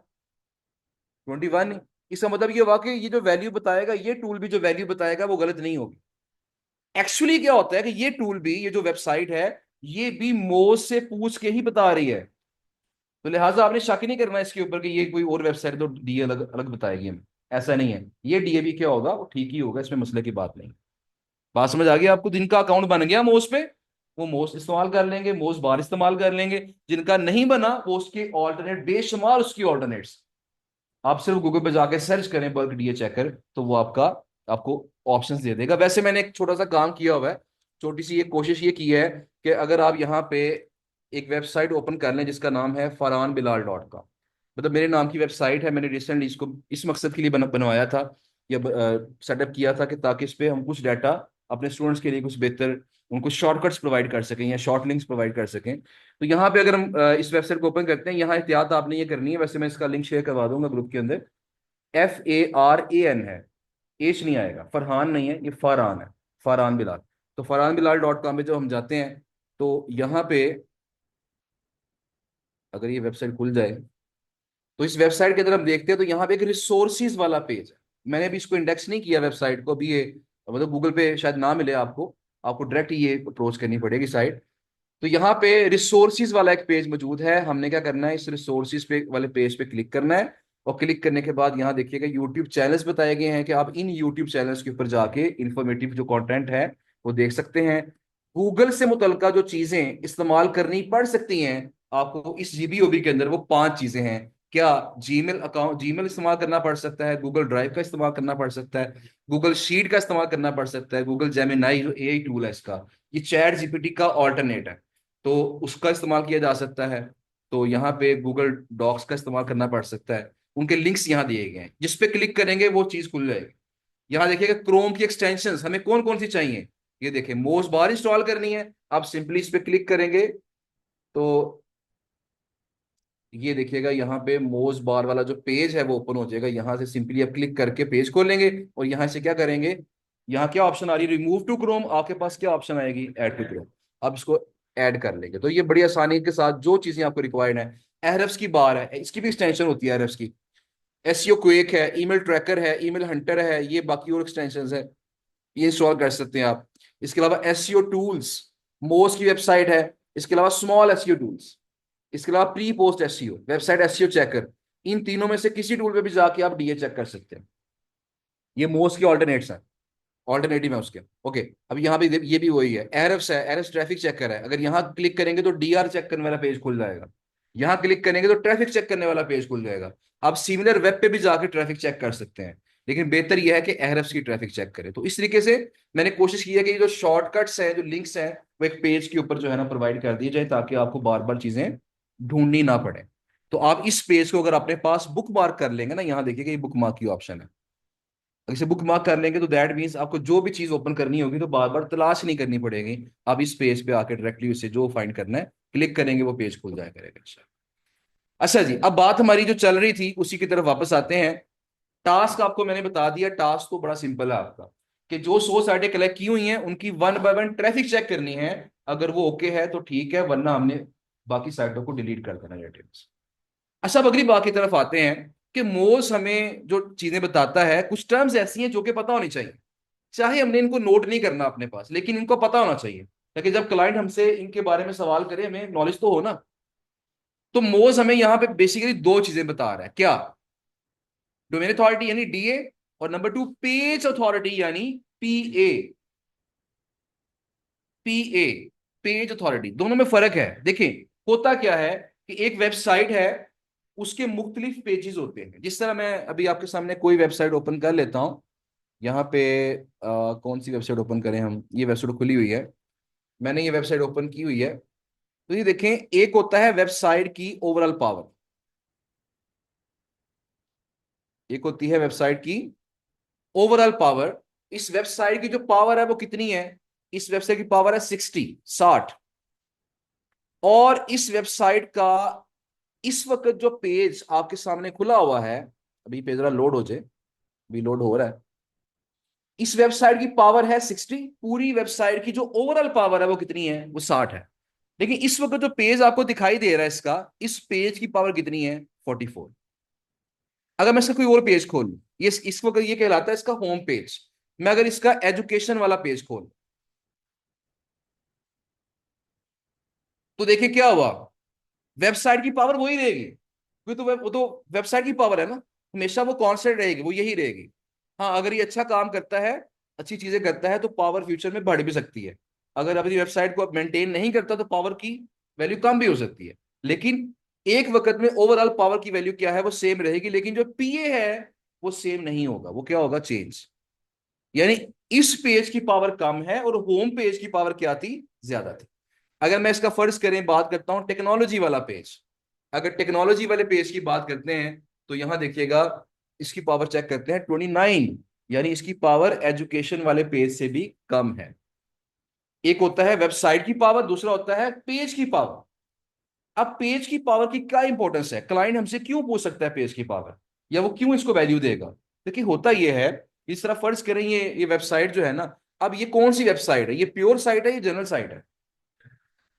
Speaker 1: 21। इसका मतलब ये हुआ कि ये जो वैल्यू बताएगा, ये टूल भी जो वैल्यू बताएगा वो गलत नहीं होगी। एक्चुअली क्या होता है कि ये टूल भी, ये जो वेबसाइट है, ये भी मोज से पूछ के ही बता रही है। तो लिहाजा आपने शक ही नहीं करना इसके ऊपर कि ये कोई और वेबसाइट तो डीए अलग अलग बताएगी हमें। ऐसा नहीं है, ये डीए भी क्या होगा, वो ठीक ही होगा, इसमें मसले की बात नहीं। बात समझ आ गई आपको। जिनका अकाउंट बन गया मोस पे, वो मोस इस्तेमाल कर लेंगे, मोस बार इस्तेमाल कर लेंगे। जिनका नहीं बना वो उसके ऑल्टरनेट, बेशुमार उसकी ऑल्टरनेट्स, आप सिर्फ गूगल पे जाके सर्च करें बल्क डीए चेकर, तो वो आपको ऑप्शंस दे देगा। वैसे मैंने एक छोटा सा काम किया हुआ है, छोटी सी एक कोशिश ये की है कि अगर आप यहाँ पे एक वेबसाइट ओपन कर लें जिसका नाम है farhanbilal.com, मतलब मेरे नाम की वेबसाइट है। मैंने रिसेंटली इसको इस मकसद के लिए बनवाया था या सेटअप किया था कि ताकि इस पे हम कुछ डाटा अपने स्टूडेंट्स के लिए कुछ बेहतर, उनको शॉर्टकट्स प्रोवाइड कर सकें या शॉर्ट लिंक्स प्रोवाइड कर सकें। तो यहाँ पे अगर हम इस वेबसाइट को ओपन करते हैं, यहाँ एहतियात आपने ये करनी है, वैसे मैं इसका लिंक शेयर करवा दूंगा ग्रुप के अंदर। FARAN है, एच नहीं आएगा, फरहान नहीं है, ये फरहान है, फरहान बिलाल। तो farhanbilal.com पे जब हम जाते हैं तो यहाँ पे अगर ये वेबसाइट खुल जाए, तो इस वेबसाइट के अंदर हम देखते हैं तो यहाँ पे एक रिसोर्सिस वाला पेज है। मैंने अभी इसको इंडेक्स नहीं किया वेबसाइट को, अभी ये मतलब गूगल पे शायद ना मिले आपको, आपको डायरेक्ट ये अप्रोच करनी पड़ेगी साइट। तो यहाँ पे रिसोर्सिस वाला एक पेज मौजूद है, हमने क्या करना है, इस रिसोर्सिस पे वाले पेज पे क्लिक करना है। और क्लिक करने के बाद यहाँ देखिएगा यूट्यूब चैनल्स बताए गए हैं कि आप इन यूट्यूब चैनल्स के ऊपर जाके इंफॉर्मेटिव जो कंटेंट है वो देख सकते हैं। गूगल से मुतलका जो चीजें इस्तेमाल करनी पड़ सकती हैं आपको इस जीबीओबी के अंदर, वो 5 चीजें हैं। क्या? जीमेल अकाउंट, जीमेल इस्तेमाल करना पड़ सकता है, गूगल ड्राइव का इस्तेमाल करना पड़ सकता है, गूगल शीट का इस्तेमाल करना पड़ सकता है, गूगल जेमिनाई जो एआई टूल है इसका, ये चैट जीपीटी का ऑल्टरनेट है, तो उसका इस्तेमाल किया जा सकता है। तो यहाँ पे गूगल डॉक्स का इस्तेमाल करना पड़ सकता है। उनके लिंक्स यहाँ दिए गए हैं, जिस पे क्लिक करेंगे वो चीज खुल जाएगी। यहाँ देखिएगा क्रोम की एक्सटेंशंस हमें कौन कौन सी चाहिए। ये देखिए, मोज बार इंस्टॉल करनी है, आप सिंपली इस पे क्लिक करेंगे तो ये देखिएगा यहाँ पे मोज बार वाला जो पेज है वो ओपन हो जाएगा। यहाँ से सिंपली आप क्लिक करके पेज खोलेंगे और यहाँ से क्या करेंगे, यहाँ क्या ऑप्शन आ रही है, रिमूव टू क्रोम, आपके पास क्या ऑप्शन आएगी, ऐड टू क्रोम। आप इसको ऐड कर लेंगे तो ये बड़ी आसानी के साथ जो चीजें आपको रिक्वायर्ड है। एहरफ्स की बार है, इसकी भी एक्सटेंशन होती है एहरफ्स की। एसईओ क्वेक है, ईमेल ट्रैकर है, ईमेल हंटर है, ये बाकी और एक्सटेंशंस है, ये इंस्टॉल कर सकते हैं आप। इसके अलावा एसईओ टूल्स, मोज की वेबसाइट है। इसके अलावा स्मॉल एसईओ टूल्स, इसके अलावा pre post SEO, website SEO checker. इन तीनों में से किसी टूल पे भी जाके आप डीए चेक कर सकते हैं। ये मोज के ऑल्टरनेट्स हैं, ऑल्टरनेटिव है उसके। ओके, अब यहाँ पे ये भी वही है, एरफ्स है, एरफ्स ट्रैफिक चेकर है। अगर यहाँ क्लिक करेंगे तो डीआर चेक करने वाला पेज खुल जाएगा, यहाँ क्लिक करेंगे तो ट्रैफिक चेक करने वाला पेज खुल जाएगा। आप सिमिलर वेब पे भी जाके ट्रैफिक चेक कर सकते हैं, लेकिन बेहतर यह है कि एहरफ्स की ट्रैफिक चेक करें। तो इस तरीके से मैंने कोशिश की है कि ये जो शॉर्टकट्स हैं, जो लिंक्स हैं, वो एक पेज के ऊपर जो है ना प्रोवाइड कर दिए जाए, ताकि आपको बार बार चीजें ढूंढनी ना पड़े। तो आप इस पेज को अगर अपने पास बुक मार्क कर लेंगे ना, यहाँ देखिएगा ये बुक मार्क की ऑप्शन है, अगर इसे बुक मार्क कर लेंगे तो दैट मीन्स आपको जो भी चीज ओपन करनी होगी तो बार बार तलाश नहीं करनी पड़ेगी। आप इस पेज पे आके डायरेक्टली उससे जो फाइंड करना है क्लिक करेंगे, वो पेज खुल जाया करेगा। अच्छा जी, अब बात हमारी जो चल रही थी उसी की तरफ वापस आते हैं। टास्क आपको मैंने बता दिया, टास्क तो बड़ा सिंपल है आपका, कि जो 100 साइटें कलेक्ट की हुई हैं उनकी one by one traffic check करनी है। अगर वो ओके है तो ठीक है, वरना हमने बाकी साइटों को डिलीट कर देना डेटाबेस। अच्छा, अब अगली बात की तरफ आते हैं कि मोज हमें जो चीजें बताता है, कुछ टर्म्स ऐसी हैं जो कि पता होनी चाहिए, चाहे हमने इनको नोट नहीं करना अपने पास, लेकिन इनको पता होना चाहिए ताकि जब क्लाइंट हमसे इनके बारे में सवाल करे हमें नॉलेज तो हो ना। तो मोज हमें यहाँ पे बेसिकली दो चीजें बता रहा है, क्या? डोमेन अथॉरिटी यानी डीए, और नंबर 2 पेज अथॉरिटी यानी पीए। पीए, पेज अथॉरिटी, दोनों में फर्क है। देखिए, होता क्या है कि एक वेबसाइट है, उसके मुख्तलिफ पेजेस होते हैं। जिस तरह मैं अभी आपके सामने कोई वेबसाइट ओपन कर लेता हूं, यहाँ पे कौन सी वेबसाइट ओपन करें हम, ये वेबसाइट खुली हुई है, मैंने ये वेबसाइट ओपन की हुई है। तो ये देखें, एक होता है वेबसाइट की ओवरऑल पावर, एक होती है वेबसाइट की ओवरऑल पावर। इस वेबसाइट की जो पावर है वो कितनी है? इस वेबसाइट की पावर है 60। और इस वेबसाइट का इस वक्त जो पेज आपके सामने खुला हुआ है, अभी पेज जरा लोड हो जाए, अभी लोड हो रहा है। इस वेबसाइट की पावर है 60, पूरी वेबसाइट की जो ओवरऑल पावर है वो कितनी है? वो 60 है। लेकिन इस वक्त जो पेज आपको दिखाई दे रहा है इसका, इस पेज की पावर कितनी है? 44। अगर मैं इसका कोई और पेज खोलूं, ये इस वक्त ये कहलाता है इसका होम पेज। मैं अगर इसका एजुकेशन वाला पेज खोलूं तो देखिए क्या हुआ, वेबसाइट की पावर वही रहेगी, क्योंकि वो तो वेबसाइट की पावर है ना, हमेशा वो कांस्टेंट रहेगी, वो यही रहेगी। हाँ, अगर ये अच्छा काम करता है, अच्छी चीजें करता है, तो पावर फ्यूचर में बढ़ भी सकती है। अगर अपनी वेबसाइट को मेंटेन नहीं करता तो पावर की वैल्यू कम भी हो सकती है। लेकिन एक वक्त में ओवरऑल पावर की वैल्यू क्या है, वो सेम रहेगी। लेकिन जो पीए है वो सेम नहीं होगा, वो क्या होगा? चेंज। यानी इस पेज की पावर कम है और होम पेज की पावर क्या थी? ज्यादा थी। अगर मैं इसका फर्ज करें, बात करता हूं टेक्नोलॉजी वाला पेज, अगर टेक्नोलॉजी वाले पेज की बात करते हैं तो यहां देखिएगा, इसकी पावर चेक करते हैं 29, यानी इसकी पावर एजुकेशन वाले पेज से भी कम है। एक होता है वेबसाइट की पावर, दूसरा होता है पेज की पावर। अब पेज की पावर की क्या इंपॉर्टेंस है, क्लाइंट हमसे क्यों पूछ सकता है पेज की पावर, या वो क्यों इसको वैल्यू देगा? देखिए, होता यह है, इस तरह फर्ज करें ये वेबसाइट जो है ना, अब ये कौन सी वेबसाइट है, ये प्योर साइट है, ये जनरल साइट है?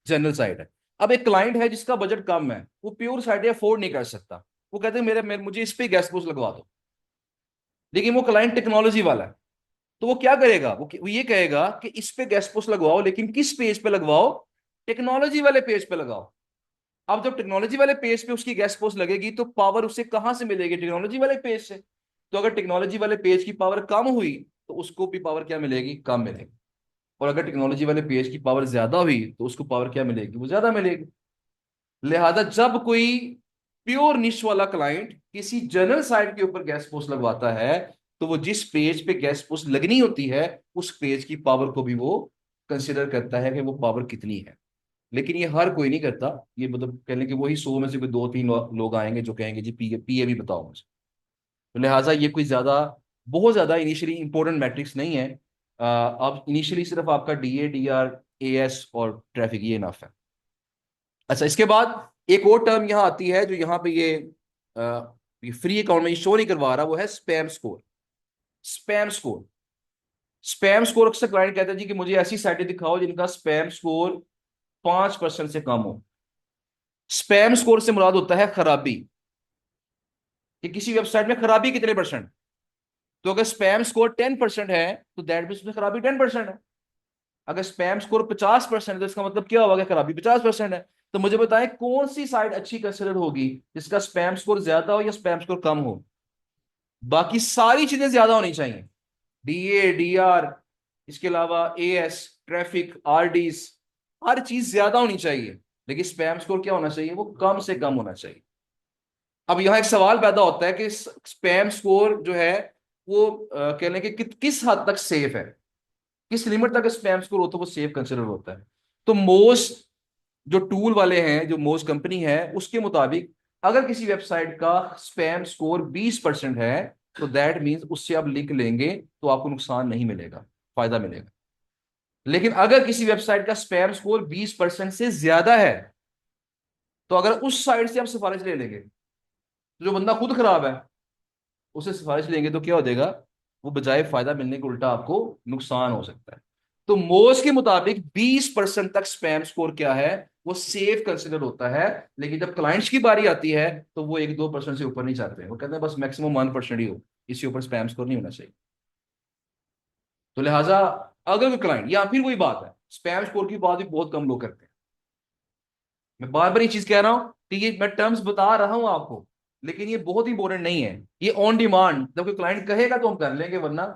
Speaker 1: जनरल साइट है। अब एक क्लाइंट है जिसका बजट कम है, वो प्योर साइट अफोर्ड नहीं कर सकता, वो कहते हैं मुझे इस पे गेस्ट पोस्ट लगवा दो। लेकिन वो क्लाइंट टेक्नोलॉजी वाला है, तो वो क्या करेगा, वो ये कहेगा कि इस पे गेस्ट पोस्ट लगवाओ, लेकिन किस पेज पे लगवाओ? टेक्नोलॉजी वाले पेज पे लगाओ। अब जब टेक्नोलॉजी वाले पेज पे उसकी गेस्ट पोस्ट लगेगी तो पावर उसे कहां से मिलेगी? टेक्नोलॉजी वाले पेज से। तो अगर टेक्नोलॉजी वाले पेज की पावर कम हुई तो उसको भी पावर क्या मिलेगी? कम मिलेगी। और अगर टेक्नोलॉजी वाले पेज की पावर ज्यादा हुई तो उसको पावर क्या मिलेगी? वो ज्यादा मिलेगी। लिहाजा जब कोई प्योर निश वाला क्लाइंट किसी जनरल साइट के ऊपर गेस्ट पोस्ट लगवाता है, तो वो जिस पेज पे गेस्ट पोस्ट लगनी होती है उस पेज की पावर को भी वो कंसिडर करता है कि वो पावर कितनी है। लेकिन ये हर कोई नहीं करता। ये मतलब कह लें कि वही 100 में से कोई 2-3 लोग आएंगे जो कहेंगे जी पीए पीए भी बताओ मुझे। तो लिहाजा ये कोई ज्यादा बहुत ज्यादा इनिशियली इंपॉर्टेंट मैट्रिक्स नहीं है। अब इनिशियली सिर्फ आपका डीए डीआर एएस और ट्रैफिक ये इनफ है। अच्छा, इसके बाद एक और टर्म यहाँ आती है जो यहाँ पे ये फ्री अकाउंट में शो नहीं करवा रहा, वो है spam score. Spam score. Spam score अक्सर क्लाइंट कहते हैं जी कि मुझे ऐसी साइटें दिखाओ जिनका स्पैम स्कोर 5% से कम हो। स्पैम स्कोर से मुराद होता है खराबी, कि किसी वेबसाइट में खराबी कितने परसेंट। तो अगर स्पैम स्कोर 10% है तो दैट मीन उसमें खराबी 10% है। अगर स्पैम स्कोर 50% है तो इसका मतलब क्या होगा कि खराबी 50% है। तो मुझे बताएं कौन सी साइट अच्छी कंसिडर होगी जिसका स्पैम स्कोर ज्यादा हो या स्पैम स्कोर कम हो? बाकी सारी चीजें ज्यादा होनी चाहिए। डीए डीआर, इसके अलावा एएस, ट्रैफिक, आरडीज, हर चीज ज्यादा होनी चाहिए। लेकिन स्पैम स्कोर क्या होना चाहिए? वो कम से कम होना चाहिए। अब यहां एक सवाल पैदा होता है कि स्पैम स्कोर जो है वो कह लें कि किस हद तक सेफ है, किस लिमिट तक स्पैम स्कोर होता है वो सेफ कंसिडर होता है। तो मोस्ट जो टूल वाले हैं, जो मोस्ट कंपनी है, उसके मुताबिक अगर किसी वेबसाइट का स्पैम स्कोर 20% है तो दैट मीन्स उससे आप लिंक लेंगे तो आपको नुकसान नहीं मिलेगा, फायदा मिलेगा। लेकिन अगर किसी वेबसाइट का स्पैम स्कोर 20% से ज्यादा है तो अगर उस साइट से आप सिफारिश ले लेंगे तो जो बंदा खुद खराब है उससे सिफारिश लेंगे तो क्या हो जाएगा? वो बजाय फायदा मिलने के उल्टा आपको नुकसान हो सकता है। तो मोज के मुताबिक 20% तक स्पैम स्कोर क्या है? वो सेफ कंसिडर होता है। लेकिन जब क्लाइंट्स की बारी आती है तो वो 1-2% से ऊपर नहीं जाते हैं। वो कहते हैं बस मैक्सिमम 1% ही हो, इससे ऊपर स्पैम स्कोर नहीं होना चाहिए। तो लिहाजा अगर कोई क्लाइंट, या फिर वही बात है, स्पैम स्कोर की बात भी बहुत कम लोग करते हैं। मैं बार बार ये चीज कह रहा हूं कि ये मैं टर्म्स बता रहा हूं आपको, लेकिन ये बहुत इंपॉर्टेंट नहीं है। ये ऑन डिमांड जब कोई क्लाइंट कहेगा तो हम कर लेंगे, वरना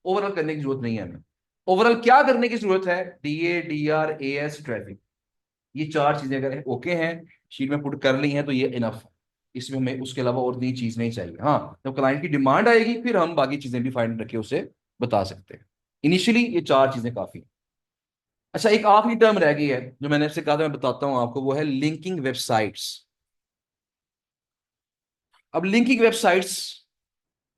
Speaker 1: ओवरऑल करने की जरूरत नहीं है हमें। ओवरऑल क्या करने की जरूरत है? डीए डीआर एएस ट्रैफिक, ये चार चीजें अगर ओके हैं, शीट में पुट कर ली हैं, तो ये इनफ है। इसमें हमें उसके अलावा और नई चीज नहीं चाहिए। हाँ, जब क्लाइंट की डिमांड आएगी फिर हम बाकी चीजें भी फाइंड रखे उसे बता सकते हैं। इनिशियली ये चार चीजें काफी हैं। अच्छा, एक आखिरी टर्म रह गई है जो मैंने आपसे कहा था, मैं बताता हूं आपको, वो है लिंकिंग वेबसाइट्स। अब लिंकिंग वेबसाइट्स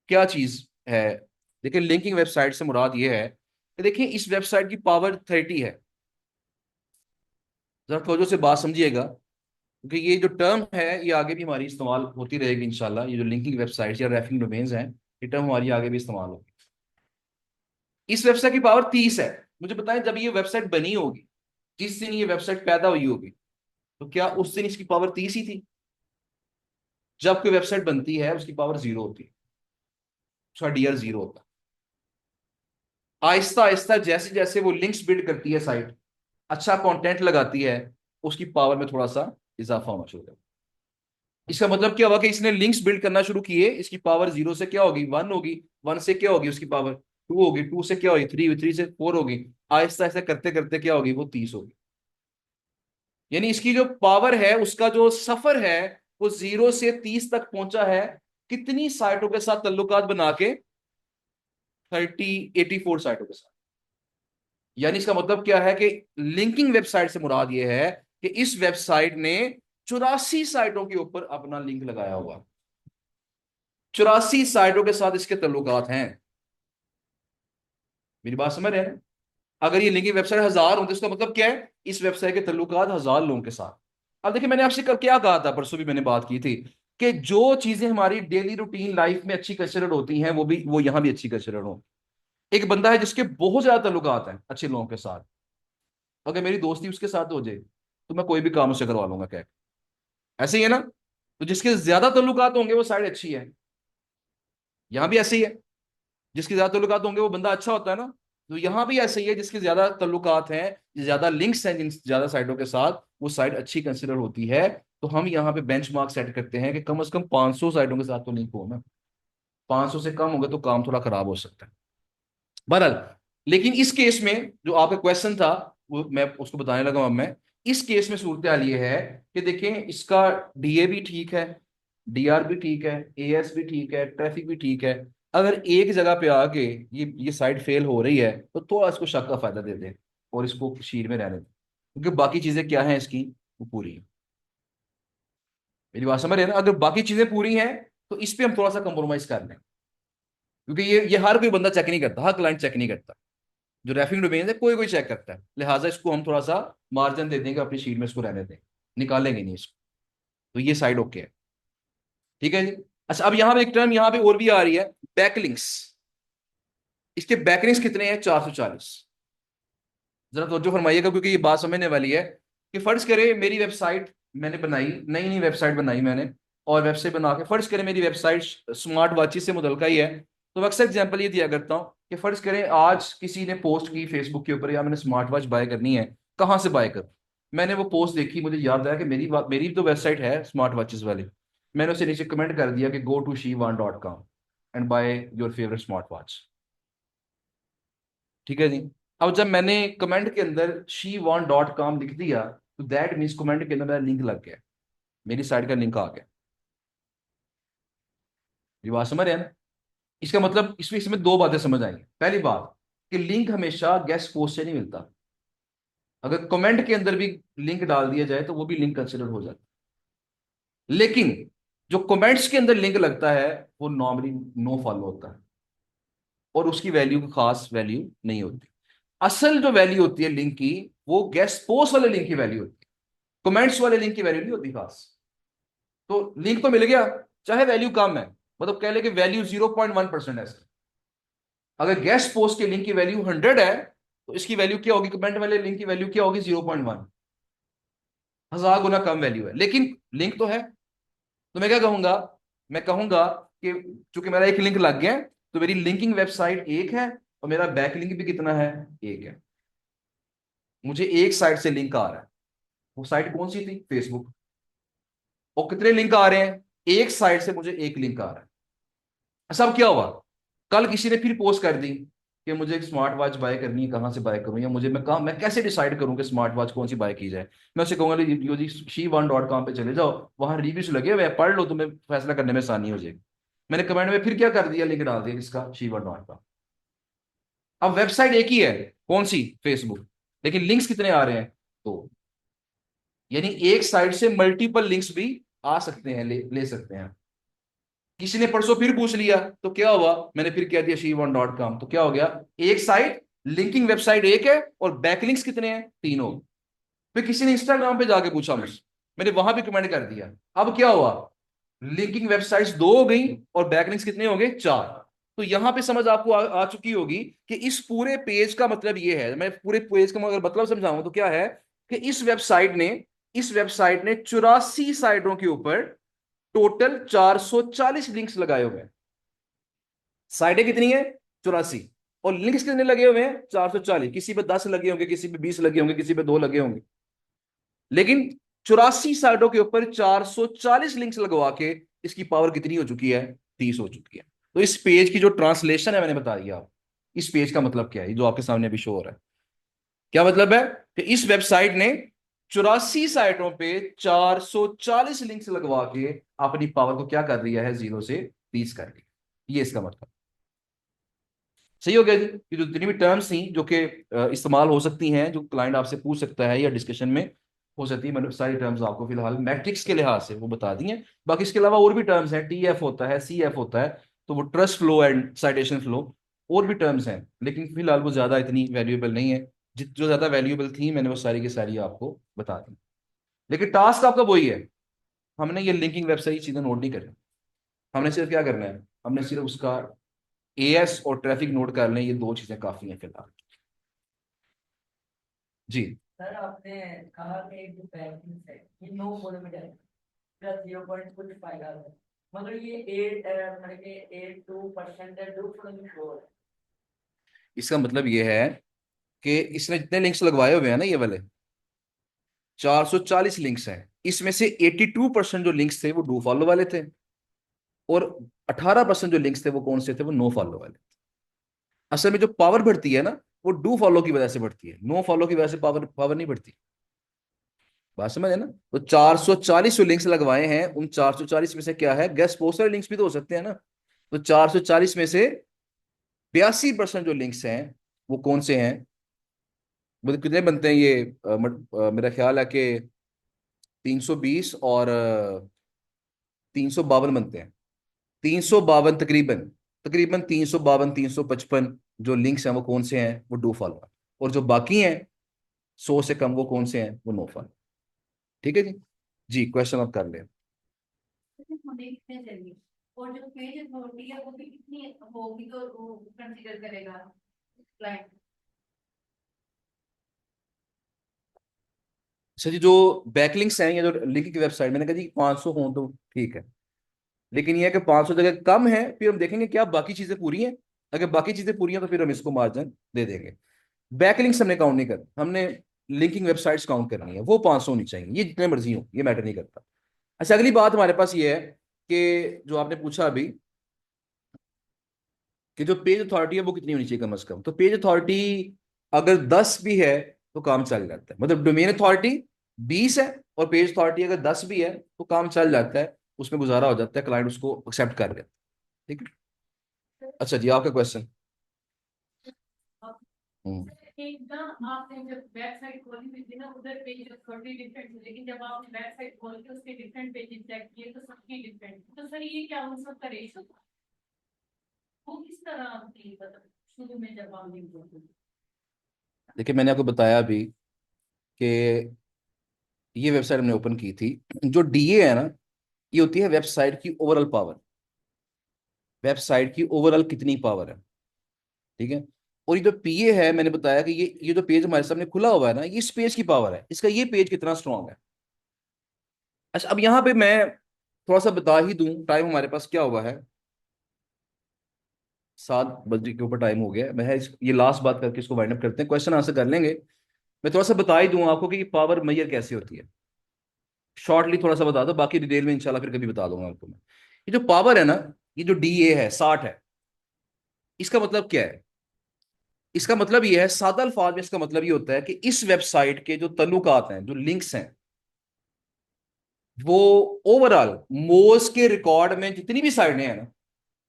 Speaker 1: क्या चीज है? देखिए, लिंकिंग वेबसाइट से मुराद ये है कि देखिए इस वेबसाइट की पावर 30 है। जरा तवज्जो से बात समझिएगा, क्योंकि ये जो टर्म है ये आगे भी हमारी इस्तेमाल होती रहेगी इंशाल्लाह। ये जो लिंकिंग वेबसाइट्स या रेफरिंग डोमेन्स हैं, ये टर्म हमारी आगे भी इस्तेमाल होगी। इस वेबसाइट की पावर 30 है। मुझे बताएं जब ये वेबसाइट बनी होगी, जिस दिन ये वेबसाइट पैदा हुई होगी, तो क्या उस दिन इसकी पावर 30 ही थी? जब कोई वेबसाइट बनती है उसकी पावर जीरो होती है, उसका डीआर जीरो होता है। आहिस्ता आहिस्ता जैसे जैसे वो लिंक्स बिल्ड करती है साइट, अच्छा कंटेंट लगाती है, उसकी पावर में थोड़ा सा इजाफा होना शुरू होता है। इसका मतलब क्या हुआ कि इसने लिंक्स बिल्ड करना शुरू किए, इसकी पावर जीरो से क्या होगी? वन होगी। वन से क्या होगी? उसकी पावर टू होगी। टू से क्या होगी? थ्री। थ्री से फोर होगी। आहिस्ता आहिस्ता करते करते क्या होगी? वो 30 होगी। यानी इसकी जो पावर है, उसका जो सफर है, वो 0 से 30 तक पहुंचा है। कितनी साइटों के साथ तल्लुकात बना के? 84 साइटों के साथ। यानी इसका मतलब क्या है कि लिंकिंग वेबसाइट से मुराद ये है कि इस वेबसाइट ने 84 साइटों के ऊपर अपना लिंक लगाया हुआ। 84 साइटों के साथ इसके तल्लुकात हैं। मेरी बात समझ रहे हैं? अगर ये लिंकिंग वेबसाइट 1000 होती, इसका मतलब क्या है? इस वेबसाइट के तल्लुकात 1000 लोगों के साथ। अब देखिए, मैंने आपसे कल क्या कहा था, परसों भी मैंने बात की थी कि जो चीजें हमारी डेली रूटीन लाइफ में अच्छी कंसिडर होती हैं वो यहां भी अच्छी कंसिडर हो। एक बंदा है जिसके बहुत ज्यादा तल्लुकात हैं अच्छे लोगों के साथ, अगर मेरी दोस्ती उसके साथ हो जाए तो मैं कोई भी काम उससे करवा लूंगा, क्या? ऐसे ही है ना? तो जिसके ज्यादा तल्लुकात होंगे वो साइड अच्छी है। यहां भी ऐसे ही है, जिसके ज्यादा तल्लुकात होंगे वो बंदा अच्छा होता है ना। तो यहां भी ऐसे ही है, जिसके ज्यादा तल्लुकात हैं, ज्यादा लिंक्स हैं जिन ज्यादा साइटों के साथ, वो साइट अच्छी कंसिडर होती है। तो हम यहाँ पे बेंचमार्क सेट करते हैं कि कम से कम 500 साइटों के साथ तो लिंक हो ना। 500 से कम होगा तो काम थोड़ा खराब हो सकता है। बहरहाल, लेकिन इस केस में जो आपका क्वेश्चन था वो मैं उसको बताने लगा अब मैं। इस केस में सूरत हाल ये है कि देखें, इसका डीए भी ठीक है, डीआर भी ठीक है, एएस भी ठीक है, ट्रैफिक भी ठीक है। अगर एक जगह पे आके ये साइट फेल हो रही है तो थोड़ा इसको शक का फायदा दे दें और इसको शीर में रहने दें, क्योंकि बाकी चीजें क्या हैं इसकी, वो पूरी है। मेरी बात समझ रहे हैं ना? अगर बाकी चीजें पूरी हैं तो इस पे हम थोड़ा सा कंप्रोमाइज कर लें, क्योंकि ये हर कोई बंदा चेक नहीं करता, हर क्लाइंट चेक नहीं करता। जो रेफरिंग डोमेन है कोई कोई चेक करता है, लिहाजा इसको हम थोड़ा सा मार्जिन दे देंगे अपनी शीट में, इसको रहने दें, निकालेंगे नहीं इसको। तो ये साइड ओके है। ठीक है जी। अच्छा, अब यहाँ पे एक टर्म यहाँ पे और भी आ रही है, बैकलिंक्स। इसके बैकलिंक्स कितने हैं? 440। जरा तवज्जो फरमाइएगा, क्योंकि ये बात समझने वाली है। कि फर्ज करें मेरी वेबसाइट मैंने बनाई, नई नई वेबसाइट बनाई मैंने, और वेबसाइट बना के फर्ज करें मेरी वेबसाइट स्मार्ट वॉचेस से मुतल्लिका ही है। तो मैं अक्सर एग्जांपल ये दिया करता हूँ कि फर्ज करें आज किसी ने पोस्ट की फेसबुक के ऊपर, या मैंने स्मार्ट वॉच बाय करनी है, कहाँ से बाय करूँ? मैंने वो पोस्ट देखी, मुझे याद आया कि मेरी तो वेबसाइट है स्मार्ट वॉचेस वाली। मैंने उसे नीचे कमेंट कर दिया कि गो टू शी1.com and buy your favourite smart watch. ठीक है जी। अब जब मैंने कमेंट के अंदर she1.com लिख दिया, तो दैट मीन्स कमेंट के अंदर मेरा लिंक लग गया, मेरी साइट का लिंक आ गया। ये बात समझ रहे हैं ना? इसका मतलब इसमें दो बातें समझ आएंगी। पहली बात कि लिंक हमेशा गेस्ट पोस्ट से नहीं मिलता। अगर कमेंट के अंदर भी लिंक डाल दिया जाए तो वो भी लिंक कंसिडर हो जाता है। लेकिन जो कमेंट्स के अंदर लिंक लगता है वो नॉर्मली नो फॉलो होता है, और उसकी वैल्यू की खास वैल्यू नहीं होती। असल जो वैल्यू होती है लिंक की, वो गेस्ट पोस्ट वाले लिंक की वैल्यू होती है, कमेंट्स वाले लिंक की वैल्यू नहीं होती खास। तो लिंक तो मिल गया, चाहे वैल्यू कम है, मतलब कह ले कि वैल्यू 0.1% है। अगर गेस्ट पोस्ट के लिंक की वैल्यू 100 है, तो इसकी वैल्यू क्या होगी? कमेंट वाले लिंक की वैल्यू क्या होगी? 0.1। 1000 गुना कम वैल्यू है, लेकिन लिंक तो है। तो मैं क्या कहूंगा? मैं कहूंगा कि चूंकि मेरा एक लिंक लग गया है, तो मेरी लिंकिंग वेबसाइट एक है, और मेरा बैक लिंक भी कितना है? एक है। मुझे एक साइट से लिंक आ रहा है। वो साइट कौन सी थी? फेसबुक। और कितने लिंक आ रहे हैं? एक साइट से मुझे एक लिंक आ रहा है। सब क्या हुआ? कल किसी ने फिर पोस्ट कर दी कि मुझे एक स्मार्ट वॉच बाय करनी है, कहाँ से बाय करूं, या मुझे मैं कैसे डिसाइड करूं कि स्मार्ट वॉच कौन सी बाय की जाए? मैं उसे कहूंगा यो जी she1.com पे चले जाओ, वहां रिव्यूज लगे हुए हैं, पढ़ लो, तुम्हें फैसला करने में आसानी हो जाएगी। मैंने कमेंट में फिर क्या कर दिया? लिंक डाल दिया इसका she1.com। अब वेबसाइट एक ही है, कौन सी? फेसबुक। लेकिन लिंक्स कितने आ रहे हैं? तो यानी एक साइट से मल्टीपल लिंक्स भी आ सकते हैं, ले सकते हैं। किसी ने परसों फिर पूछ लिया, तो क्या हुआ? मैंने फिर कह दिया she1.com, तो क्या हो गया? एक साइट, लिंकिंग वेबसाइट एक है, और बैकलिंक्स कितने हैं? तीनों। फिर किसी ने इंस्टाग्राम पे जाके पूछा मुझसे, मैंने वहां भी कमेंट कर दिया। अब क्या हुआ? लिंकिंग वेबसाइट्स दो हो गई, और बैकलिंक्स कितने हो गए? चार। तो यहां पे समझ आपको आ चुकी होगी कि इस पूरे पेज का मतलब ये है। मैं पूरे पेज का अगर मतलब समझाऊं तो क्या है कि इस वेबसाइट ने 84 साइटों के ऊपर टोटल 440 लिंक्स लगाए हुए हैं। साइटें कितनी है? 84। और लिंक्स कितने लगे हुए हैं? 440। किसी पे 10 लगे होंगे, किसी पे 20 लगे होंगे, किसी पे 2 लगे होंगे, लेकिन 84 साइटों के ऊपर 440 लिंक्स लगवा के इसकी पावर कितनी हो चुकी है? 30 हो चुकी है। तो इस पेज की जो ट्रांसलेशन है मैंने बता दिया आपको। इस पेज का मतलब क्या है, जो आपके सामने अभी शो हो रहा है? क्या मतलब है? कि इस वेबसाइट ने 84 साइटों पे 440 लिंक्स लगवा के अपनी पावर को क्या कर दिया है? 0 से 30 कर दिया। ये इसका मतलब। सही हो गया जी? ये जो जितनी भी टर्म्स थी जो कि इस्तेमाल हो सकती हैं, जो क्लाइंट आपसे पूछ सकता है या डिस्कशन में हो सकती है, मैंने सारी टर्म्स आपको फिलहाल मैट्रिक्स के लिहाज से वो बता दी हैं। बाकी इसके अलावा और भी टर्म्स हैं, टीएफ होता है, सीएफ होता है, तो वो trust flow and citation flow, और भी टर्म्स हैं, लेकिन फिलहाल वो ज्यादा इतनी वैल्यूएबल नहीं है। जित जो ज्यादा वैल्यूएबल थी मैंने वो सारी की सारी आपको बता दी। लेकिन टास्क आपका वही है, हमने ये लिंकिंग वेबसाइट चीजें नोट नहीं करनी। हमने सिर्फ क्या करना है? हमने सिर्फ उसका एएस और ट्रैफिक नोट कर लें, ये दो चीजें काफी हैं फिलहाल। जी।
Speaker 2: सर आपने कहा कि जो बैंकिंग है ये 9 किलोमीटर प्लस 0.5 है, मगर ये 8 मतलब कि 82% है, 2 किलोमीटर है।
Speaker 1: इसका मतलब ये है कि इसने जितने लिंक्स लगवाए हुए हैं ना, ये वाले, 440 लिंक्स हैं, इसमें से 82% जो लिंक्स थे वो डू फॉलो वाले थे, और 18% जो लिंक्स थे वो कौन से थे, वो नो फॉलो वाले। असल में जो पावर बढ़ती है ना, वो डू फॉलो की वजह से बढ़ती है, नो फॉलो की वजह से पावर पावर नहीं बढ़ती। बात समझ है ना? तो 440 जो लिंक्स लगवाए हैं, उन 440 में से क्या है, गेस्ट पोस्टर लिंक्स भी तो हो सकते हैं ना। तो 440 में से 82% जो लिंक्स हैं वो कौन से हैं, मतलब कितने बनते हैं ये, मेरा ख्याल है कि 320 और 352 बनते हैं। 352 तकरीबन, तकरीबन 352 355 जो लिंक्स हैं वो कौन से हैं, वो डू फॉलो है। और जो बाकी हैं 100 से कम, वो कौन से हैं, वो नो फॉलो। ठीक है जी। जी क्वेश्चन आप कर लें।
Speaker 3: होने कितने चाहिए, और जो पेज अथॉरिटी है वो भी कितनी होगी तो वो कंसीडर करेगा क्लाइंट।
Speaker 1: अच्छा जी, जो बैकलिंक्स हैं या जो लिंक की वेबसाइट, मैंने कहा जी 500 हो तो ठीक है, लेकिन ये है कि 500 जगह कम है, फिर हम देखेंगे क्या बाकी चीजें पूरी हैं। अगर बाकी चीजें पूरी हैं तो फिर हम इसको मार्जिन दे देंगे। बैकलिंक्स हमने काउंट नहीं करना, हमने लिंकिंग वेबसाइट्स काउंट करनी है, वो 500 होनी चाहिए, ये जितने मर्जी हो, ये मैटर नहीं करता। अच्छा, अगली बात हमारे पास ये है कि जो आपने पूछा अभी, कि जो पेज अथॉरिटी है वो कितनी होनी चाहिए कम से कम। तो पेज अथॉरिटी अगर 10 भी है तो काम चल जाता है, मतलब डोमेन अथॉरिटी 20 है और पेज अथॉरिटी अगर 10 भी है तो काम चल जाता है, उसमें गुजारा हो जाता है, क्लाइंट उसको एक्सेप्ट कर लेता है। ठीक है। अच्छा जी, आपका क्वेश्चन। हम्म।
Speaker 3: एक ना आपने जब वेबसाइट खोली हुई थी ना, उधर पेज थोड़ी डिफरेंट थी, लेकिन जब आपने वेबसाइट खोल के उसके डिफरेंट पेजेस चेक किए तो सबकी डिफरेंट। तो सर ये क्या उन सब का रेशो वो किस तरह थी, मतलब शुरू में जब आप लिंक होते।
Speaker 1: देखिए, मैंने आपको बताया अभी कि ये वेबसाइट हमने ओपन की थी। जो डीए है ना, ये होती है वेबसाइट की ओवरऑल पावर, वेबसाइट की ओवरऑल कितनी पावर है। ठीक है। और ये जो पीए है, मैंने बताया कि ये जो पेज हमारे सामने खुला हुआ है ना, ये इस पेज की पावर है, इसका ये पेज कितना स्ट्रांग है। अच्छा, अब यहाँ पे मैं थोड़ा सा बता ही दूं, टाइम हमारे पास क्या हुआ है, 7 बजे के ऊपर टाइम हो गया है। ये लास्ट बात करके इसको वाइंड अप करते हैं, क्वेश्चन आंसर कर लेंगे। मैं थोड़ा सा बता ही दूं आपको कि पावर मेजर कैसे होती है, शॉर्टली थोड़ा सा बता दो, बाकी डिटेल में इंशाल्लाह फिर कभी बता दूंगा आपको मैं। ये जो पावर है ना, ये जो डीए है 60 है, इसका मतलब क्या है। इसका मतलब ये है, सादा अल्फाज में इसका मतलब ये होता है कि इस वेबसाइट के जो तल्लुकात हैं, जो लिंक्स हैं, वो ओवरऑल मोज के रिकॉर्ड में जितनी भी साइटें हैं ना,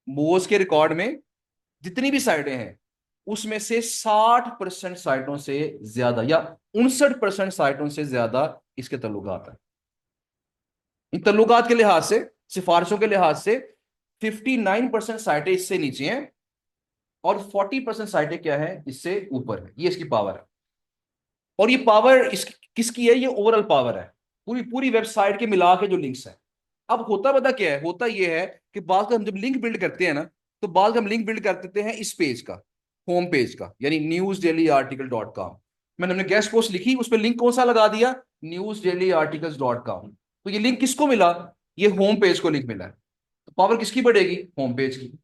Speaker 1: मोज के रिकॉर्ड में जितनी भी साइटें हैं, उसमें से 60% साइटों से ज्यादा या 59% साइटों से ज्यादा इसके तल्लुकात हैं। इन तल्लुकात के लिहाज से, सिफारिशों के लिहाज से 59% साइटें इससे नीचे हैं, और 40% साइटें क्या है, इससे ऊपर है। ये इसकी पावर है। और ये पावर इस किसकी है, ये ओवरऑल पावर है, पूरी पूरी वेबसाइट के मिला के जो लिंक्स हैं। अब होता पता क्या है, होता ये है कि बाद हम जब लिंक बिल्ड करते हैं ना, तो बाद हम लिंक बिल्ड कर देते हैं इस पेज का, होम पेज का, यानी newsdailyarticle.com। मैंने हमने गेस्ट पोस्ट लिखी, उस पर लिंक कौन सा लगा दिया, newsdailyarticles.com। तो ये लिंक किसको मिला, ये होम पेज को लिंक मिला है। तो पावर किसकी बढ़ेगी, होम पेज की।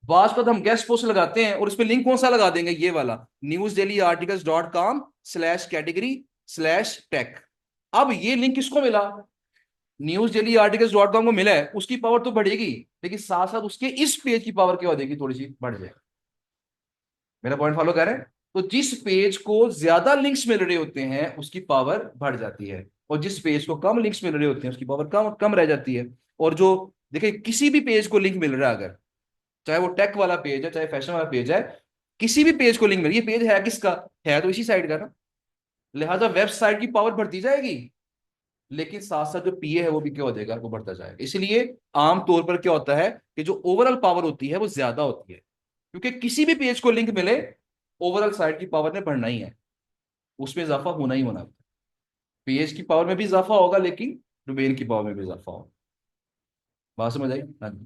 Speaker 1: बाद में हम गेस्ट पोस्ट लगाते हैं और उस पर लिंक कौन सा लगा देंगे, ये वाला, newsdailyarticles.com/category/tech। अब ये लिंक किसको मिला, newsdailyarticles.com को मिला है, उसकी पावर तो बढ़ेगी, लेकिन साथ साथ उसके इस पेज की पावर क्या हो जाएगी, थोड़ी सी बढ़ जाएगी। मेरा पॉइंट फॉलो कर रहे हैं? तो जिस पेज को ज्यादा लिंक्स मिल रहे होते हैं उसकी पावर बढ़ जाती है, और जिस पेज को कम लिंक्स मिल रहे होते हैं उसकी पावर कम कम रह जाती है। और जो, देखिए, किसी भी पेज को लिंक मिल रहा है, अगर चाहे वो टेक वाला पेज है चाहे फैशन वाला पेज है, किसी भी पेज को लिंक मिल, ये पेज है किसका, है तो इसी साइड का ना, लिहाजा वेबसाइट की पावर बढ़ती जाएगी, लेकिन साथ साथ जो पीए है वो भी क्या हो जाएगा, वो बढ़ता जाएगा। इसलिए आमतौर पर क्या होता है कि जो ओवरऑल पावर होती है वो ज्यादा होती है, क्योंकि किसी भी पेज को लिंक मिले, ओवरऑल साइट की पावर ने बढ़ना ही है, उसमें इजाफा होना ही होना। पेज की पावर में भी इजाफा होगा, लेकिन डोमेन की पावर में भी इजाफा होगा। बात समझ आई? हाँ जी।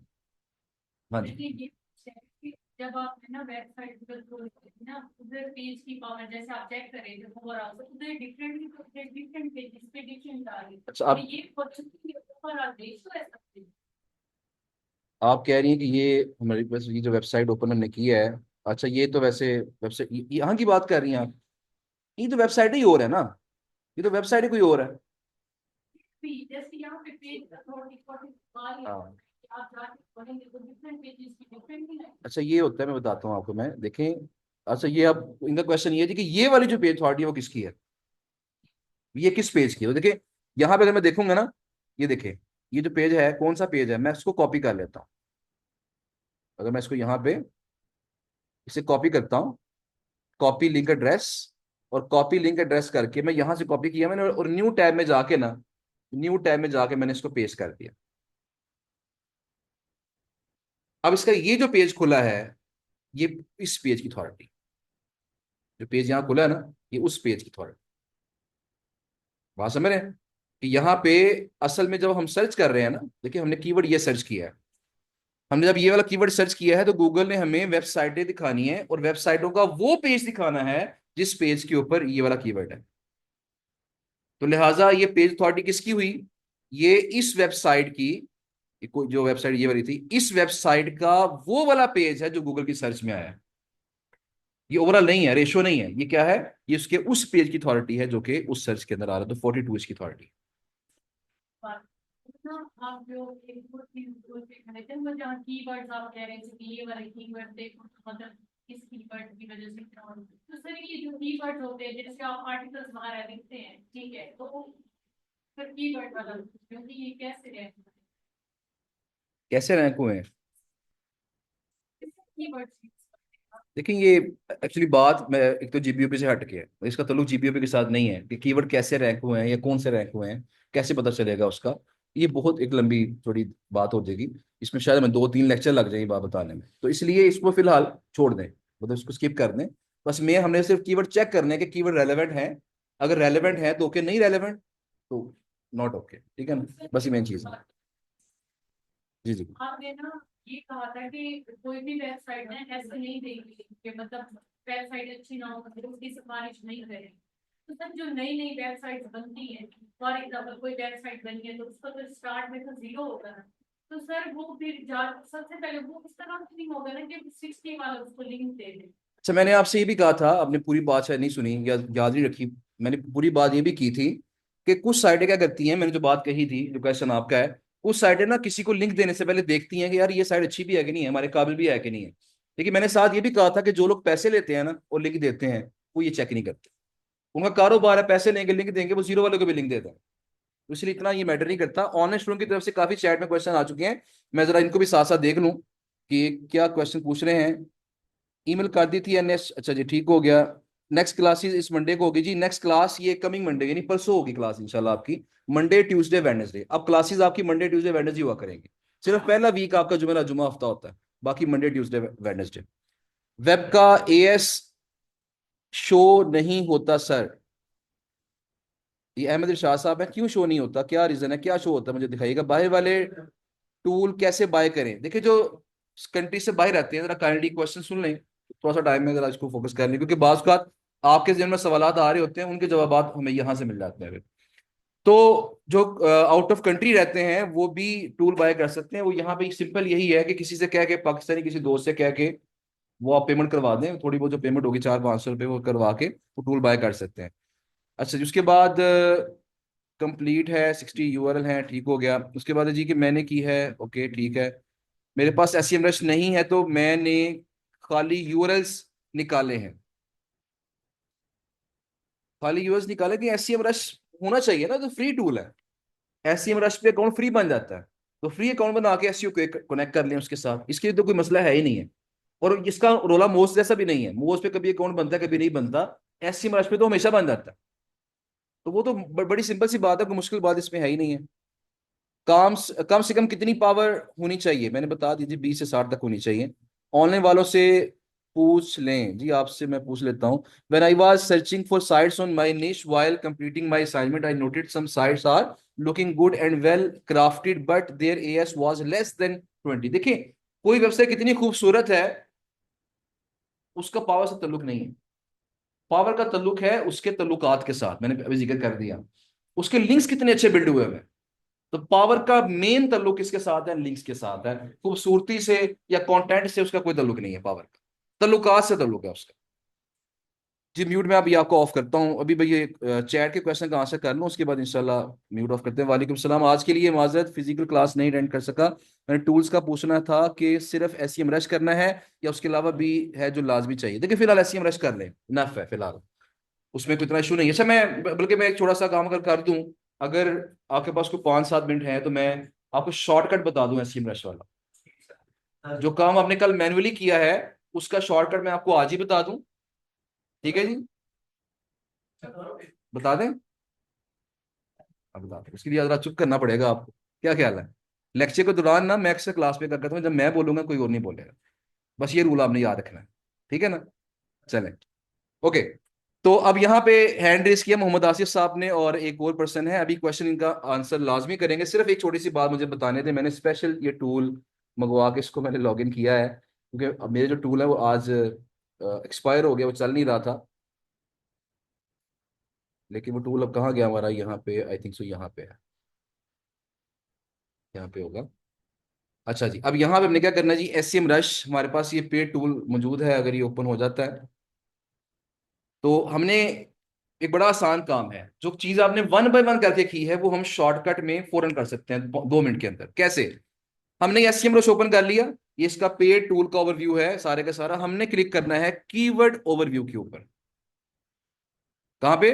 Speaker 1: हाँ जी।
Speaker 3: देखिए ये check कि जब आपने ना वेबसाइट पर खोल की ना, उधर पेज की पावर जैसे आप चेक करें जब ओवरऑल तो उधर डिफरेंट पेजेस पे डिफरेंट आ रही है।
Speaker 1: अच्छा,
Speaker 3: और
Speaker 1: आप
Speaker 3: ये क्वेश्चन ओवरऑल रेशियो है सबसे।
Speaker 1: आप कह रही हैं कि ये हमारी बस ये जो वेबसाइट ओपन हमने की है, अच्छा ये तो वैसे वेबसाइट यहाँ की बात कर रही हैं आप, ये तो वेबसाइट ही और है ना। ये तो वेबसाइट ही कोई और है।
Speaker 3: जैसे यहाँ पे पेज अथॉरिटी
Speaker 1: हाँ।
Speaker 3: आप जाके पढ़ेंगे तो डिफरेंट पेजेस की डिफरेंट ही है।
Speaker 1: अच्छा ये होता है, मैं बताता हूँ आपको, मैं देखें। अच्छा ये अब इनका क्वेश्चन ये है जी कि ये वाली जो पेज अथॉरिटी है वो किसकी है, ये किस पेज की है। तो देखिए यहाँ पे अगर मैं देखूंगा ना, ये देखिए ये जो पेज है कौन सा पेज है, मैं इसको कॉपी कर लेता हूँ। अगर मैं इसको यहाँ पे इसे कॉपी करता हूँ, कॉपी लिंक एड्रेस, और कॉपी लिंक एड्रेस करके मैं यहां से कॉपी किया मैंने, और न्यू टैब में जाके ना, न्यू टैब में जाके मैंने इसको पेस्ट कर दिया। अब इसका ये जो पेज खुला है, ये इस पेज की अथॉरिटी, जो पेज यहाँ खुला है ना, ये उस पेज की अथॉरिटी। बात समझ रहे हैं कि यहाँ पे असल में जब हम सर्च कर रहे हैं ना, देखिए हमने कीवर्ड ये सर्च किया है, हमने जब ये वाला कीवर्ड सर्च किया है तो गूगल ने हमें वेबसाइटें दिखानी है, और वेबसाइटों का वो पेज दिखाना है जिस पेज के ऊपर ये वाला कीवर्ड है। तो लिहाजा ये पेज अथॉरिटी किसकी हुई, ये इस वेबसाइट की, ये कोई जो वेबसाइट ये वाली थी, इस वेबसाइट का वो वाला पेज है जो गूगल की सर्च में आया है। ये ओवरऑल नहीं है, रेशो नहीं है, ये क्या है, ये उसके उस पेज की अथॉरिटी है जो कि उस सर्च के अंदर आ रहा है, तो 42 इसकी अथॉरिटी।
Speaker 3: ना आप जो एक दो तीन दो से कनेक्शन में जहाँ कीवर्ड्स आप कह रहे थे कि ये वाले कीवर्ड देखो तो मतलब इस कीवर्ड की वजह से क्या हो, तो सर ये जो कीवर्ड होते हैं जैसे आप आर्टिकल्स वगैरह लिखते हैं ठीक है, तो फिर कीवर्ड वाला क्योंकि ये कैसे है
Speaker 1: कैसे रैंक हुए हैं,
Speaker 3: कीवर्ड।
Speaker 1: देखिए ये एक्चुअली बात, मैं एक तो जीबीओपी से हट के है, इसका ताल्लुक जीबीओपी के साथ नहीं है कि कीवर्ड कैसे रैंक हुए हैं या कौन से रैंक हुए हैं, कैसे पता चलेगा उसका। ये बहुत एक लंबी थोड़ी बात हो जाएगी, इसमें शायद हमें 2-3 लेक्चर लग जाएंगे बात बताने में, तो इसलिए इसको फिलहाल छोड़ दें, मतलब इसको स्किप कर दें। बस मैं हमने सिर्फ कीवर्ड चेक करने के कीवर्ड रेलेवेंट है, अगर रेलेवेंट है तो ओके, नहीं रेलेवेंट तो नॉट ओके, ठीक है ना, बस ये मेन चीज़ है। जी जी।
Speaker 3: आपने ना ये कहा था कि कोई भी वेबसाइट है ऐसे नहीं देगी कि मतलब वेबसाइट अच्छी ना हो मतलब उसकी सिफारिश नहीं करें। तो सर जो नई नई वेबसाइट बनती है, फॉर एग्जाम्पल कोई वेबसाइट बनी है तो उसका तो स्टार्ट में तो जीरो होगा ना, तो सर वो फिर सबसे पहले वो इस तरह तो नहीं होगा ना कि 60 वाला उसको लिंक दे दे।
Speaker 1: अच्छा मैंने आपसे ये भी कहा था, आपने पूरी बात शायद नहीं सुनी या याद नहीं रखी, मैंने पूरी बात ये भी की थी कि कुछ साइटें क्या करती हैं, मैंने जो बात कही थी, जो क्वेश्चन आपका है, कुछ साइटें ना किसी को लिंक देने से पहले देखती हैं कि यार ये साइट अच्छी भी है कि नहीं है, हमारे काबिल भी है कि नहीं है। लेकिन मैंने साथ ये भी कहा था कि जो लोग पैसे लेते हैं ना और लिंक देते हैं, वो ये चेक नहीं करते, उनका कारोबार है, पैसे लेंगे लिंक देंगे, वो जीरो वाले को भी लिंक देते हैं, तो इसलिए इतना ये मैटर नहीं करता। ऑनलाइन स्टूडेंट की तरफ से काफी चैट में क्वेश्चन आ चुके हैं, मैं जरा इनको भी साथ साथ देख लूं कि क्या क्वेश्चन पूछ रहे हैं। ईमेल कर दी थी एनएस, अच्छा जी ठीक हो गया। नेक्स्ट क्लासेस इस मंडे को होगी जी, नेक्स्ट क्लास ये कमिंग मंडे यानी परसों होगी क्लास इंशाल्लाह आपकी, मंडे ट्यूसडे वेडनेसडे। अब क्लासेस आपकी मंडे ट्यूसडे वेडनेसडे हुआ करेंगे, सिर्फ पहला वीक आपका जुमेरा जुमा हफ्ता होता है, बाकी मंडे ट्यूसडे वेडनेसडे। वेब का एएस शो नहीं होता सर, ये अहमद इरशाद साहब है, क्यों शो नहीं होता, क्या रीजन है, क्या शो होता है मुझे दिखाइएगा। बाहर वाले टूल कैसे बाय करें, देखिए जो कंट्री से बाहर रहते हैं जरा काइंडली क्वेश्चन सुन लें, थोड़ा सा टाइम में जरा इसको फोकस कर लें, क्योंकि बात आपके जहन में सवाल आ रहे होते हैं, उनके जवाब हमें यहाँ से मिल जाते हैं। तो जो आउट ऑफ कंट्री रहते हैं वो भी टूल बाय कर सकते हैं, वो यहाँ पे सिंपल यही है कि किसी से कह के, पाकिस्तानी किसी दोस्त से कह के वो आप पेमेंट करवा दें, थोड़ी बहुत जो पेमेंट होगी 400-500 रुपये वो करवा के वो टूल बाय कर सकते हैं। अच्छा जी, उसके बाद कंप्लीट है, 60 यूआरएल है, ठीक हो गया। उसके बाद है जी कि मैंने की है, ओके ठीक है। मेरे पास एसईएम रश नहीं है तो मैंने खाली यूआरएल्स निकाले हैं, खाली यूआरएल्स निकाले कि एसईएम रश होना चाहिए ना, तो फ्री टूल है, एसईएम रश पे अकाउंट फ्री बन जाता है, तो फ्री अकाउंट बना के एसईओ को कनेक्ट कर लें उसके साथ, इसके लिए तो कोई मसला है ही नहीं है। और इसका रोला मोज जैसा भी नहीं है, मोज पे कभी अकाउंट बनता है कभी नहीं बनता, एसईएम रश पे तो हमेशा बन जाता है। तो वो तो बड़ी सिंपल सी बात है, कोई मुश्किल बात इसमें है ही नहीं है। कम से कम कितनी पावर होनी चाहिए, मैंने बता दीजिए 20 से 60 तक होनी चाहिए। ऑनलाइन वालों से पूछ लें जी, आपसे मैं पूछ लेता हूँ। When I was searching for sites on my niche while completing my assignment I noted some sites are looking good and well crafted but their AS was less than 20। देखिए कोई वेबसाइट कितनी खूबसूरत है उसका पावर से ताल्लुक नहीं है, पावर का ताल्लुक है उसके ताल्लुकात के साथ, मैंने अभी जिक्र कर दिया, उसके लिंक्स कितने अच्छे बिल्ड हुए हैं। तो पावर का मेन ताल्लुक किसके साथ है, लिंक्स के साथ है, खूबसूरती से या कंटेंट से उसका कोई ताल्लुक नहीं है, पावर का ताल्लुकात से ताल्लुक है उसका। जी म्यूट में अभी आपको ऑफ करता हूँ। अभी भाई ये चैट के क्वेश्चन कहाँ से कर लूँ, उसके बाद इंशाल्लाह म्यूट ऑफ करते हैं। वालेकुम सलाम। आज के लिए माजरत, फिजिकल क्लास नहीं अटेंड कर सका। मैंने टूल्स का पूछना था कि सिर्फ एसईएम रश करना है या उसके अलावा भी है जो लाजमी चाहिए। देखिए फिलहाल एसईएम रश कर लें, इनफ है फिलहाल, उसमें कोई इतना इशू नहीं है। अच्छा मैं बल्कि मैं एक छोटा सा काम अगर कर दूं, अगर आपके पास कोई 5-7 मिनट है तो मैं आपको शॉर्टकट बता दूं एसईएम रश वाला। जो काम आपने कल मैन्युअली किया है उसका शॉर्टकट मैं आपको आज ही बता दूं। ठीक है जी, बता दें? अब बता दें, उसके लिए जरा चुप करना पड़ेगा आपको। क्या ख्याल है? लेक्चर के दौरान ना मैं अक्सर क्लास में करता हूँ, जब मैं बोलूंगा कोई और नहीं बोलेगा। बस ये रूल आपने याद रखना है, ठीक है ना? चलें, ओके। तो अब यहाँ पे हैंड रेस किया मोहम्मद आसिफ साहब ने और एक और पर्सन है। अभी क्वेश्चन इनका आंसर लाजमी करेंगे। सिर्फ एक छोटी सी बात मुझे बताने थे, मैंने स्पेशल ये टूल मंगवा के इसको मैंने लॉग इन किया है, क्योंकि अब मेरे जो टूल है वो आज एक्सपायर हो गया, वो चल नहीं रहा था। लेकिन वो टूल अब कहाँ गया हमारा? यहाँ पे आई थिंक सो, यहाँ पे है, यहाँ पे होगा। अच्छा जी, अब यहाँ पे हमने क्या करना है जी, एससीएम रश हमारे पास ये पेड टूल मौजूद है। अगर ये ओपन हो जाता है तो हमने एक बड़ा आसान काम है, जो चीज आपने वन बाय वन करके की है वो हम शॉर्टकट में फौरन कर सकते हैं 2 मिनट के अंदर। कैसे? हमने एससीएम रश ओपन कर लिया, ये इसका पेड टूल का ओवरव्यू है सारे का सारा। हमने क्लिक करना है कीवर्ड ओवरव्यू के ऊपर। कहां पे?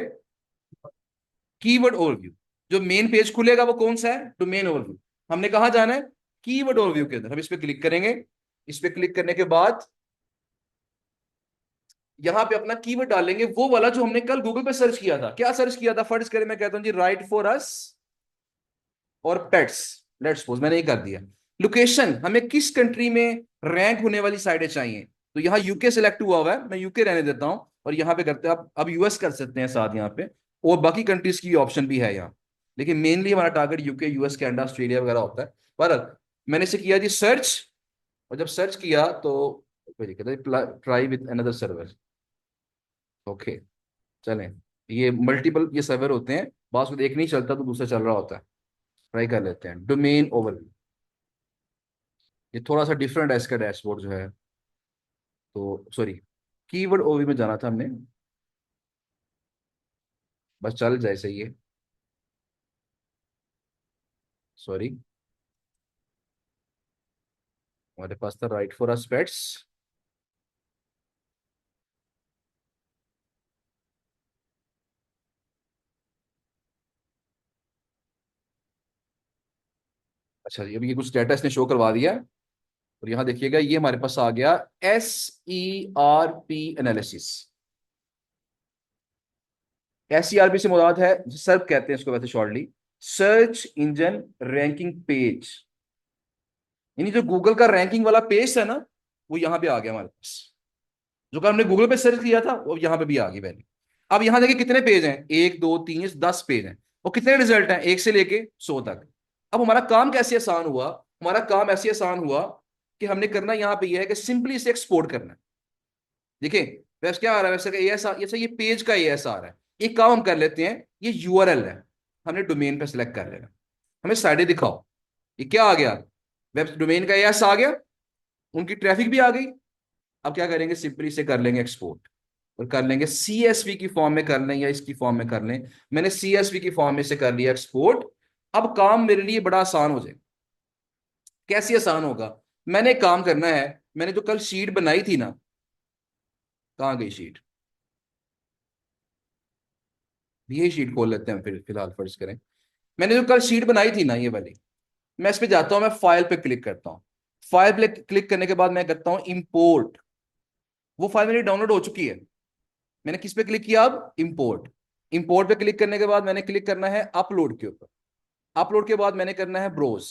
Speaker 1: Keyword overview. जो मेन पेज खुलेगा वो कौन सा है? Domain overview. हमने कहा जाना है? कीवर्ड ओवरव्यू के अंदर। हम इस पे क्लिक करेंगे। इस पे क्लिक करने के बाद यहां पे अपना कीवर्ड डालेंगे, वो वाला जो हमने कल गूगल पे सर्च किया था। क्या सर्च किया था? फर्ज करें मैं कहता हूं जी राइट फॉर अस और पेट्स, लेट्स सपोज मैंने ये कर दिया। लोकेशन, हमें किस कंट्री में रैंक होने वाली साइटें चाहिए, तो यहाँ यूके सिलेक्ट हुआ है, मैं यूके रहने देता हूं। और यहाँ पे करते हैं, अब यूएस कर सकते हैं साथ यहाँ पे, और बाकी कंट्रीज की ऑप्शन भी है यहाँ। लेकिन मेनली हमारा target UK, US, Canada, Australia वगैरह होता है। पर मैंने इसे किया जी सर्च, और जब सर्च किया तो try with another server. Okay, चलें। ये मल्टीपल ये सर्वर होते हैं, बात में एक नहीं चलता तो दूसरा चल रहा होता है। ट्राई कर लेते हैं डोमेन ओवरव्यू। ये थोड़ा सा डिफरेंट है इसका डैशबोर्ड जो है। तो सॉरी, कीवर्ड ओवरव्यू में जाना था हमने, बस चल जाए सही है। सॉरी, हमारे पास था राइट फॉर अस पेट्स। अच्छा जी, अभी ये कुछ डाटा इसने शो करवा दिया। और यहाँ देखिएगा ये हमारे पास आ गया SERP एनालिसिस। SERP से मुराद है, सर्प कहते हैं इसको वैसे shortly, search engine ranking page. यानी जो गूगल का रैंकिंग वाला पेज है ना, वो यहाँ पे आ गया हमारे पास। जो कि हमने गूगल पे सर्च किया था वो यहाँ पे भी आ गई वैल्यू। अब यहाँ देखिए कितने पेज हैं, 1 2 3 10 पेज हैं। और कितने रिजल्ट हैं? 1 से लेके 100 तक। अब हमारा काम कैसे आसान हुआ? हमारा काम ऐसे आसान हुआ कि हमने करना यहाँ पे यह है कि सिंपली इसे एक्सपोर्ट करना है। देखिए वैसे क्या आ रहा है, वैसे ये पेज का एएस आ रहा है। एक काम हम कर लेते हैं, ये यूआरएल है, हमने डोमेन पे सिलेक्ट कर लेना। हमें साइडें दिखाओ, ये क्या आ गया? वेब डोमेन का एएस आ गया, उनकी ट्रैफिक भी आ गई। अब क्या करेंगे, सिंपली इसे कर लेंगे एक्सपोर्ट, और कर लेंगे सीएसवी की फॉर्म में कर लें या इसकी फॉर्म में कर लें। मैंने सीएसवी की फॉर्म में से कर लिया एक्सपोर्ट। अब काम मेरे लिए बड़ा आसान हो जाए। कैसे आसान होगा? मैंने एक काम करना है, मैंने जो कल शीट बनाई थी ना, कहाँ गई शीट? यही शीट खोल लेते हैं फिर, फिलहाल फर्ज करें। मैंने जो कल शीट बनाई थी ना ये वाली, मैं इस पे जाता हूं, मैं फाइल पे क्लिक करता हूं। फाइल पे क्लिक करने के बाद मैं करता हूं इंपोर्ट। वो फाइल मेरी डाउनलोड हो चुकी है। मैंने किस पे क्लिक किया? अब इंपोर्ट। इंपोर्ट पे क्लिक करने के बाद मैंने क्लिक करना है अपलोड के ऊपर। अपलोड के बाद मैंने करना है ब्रोज।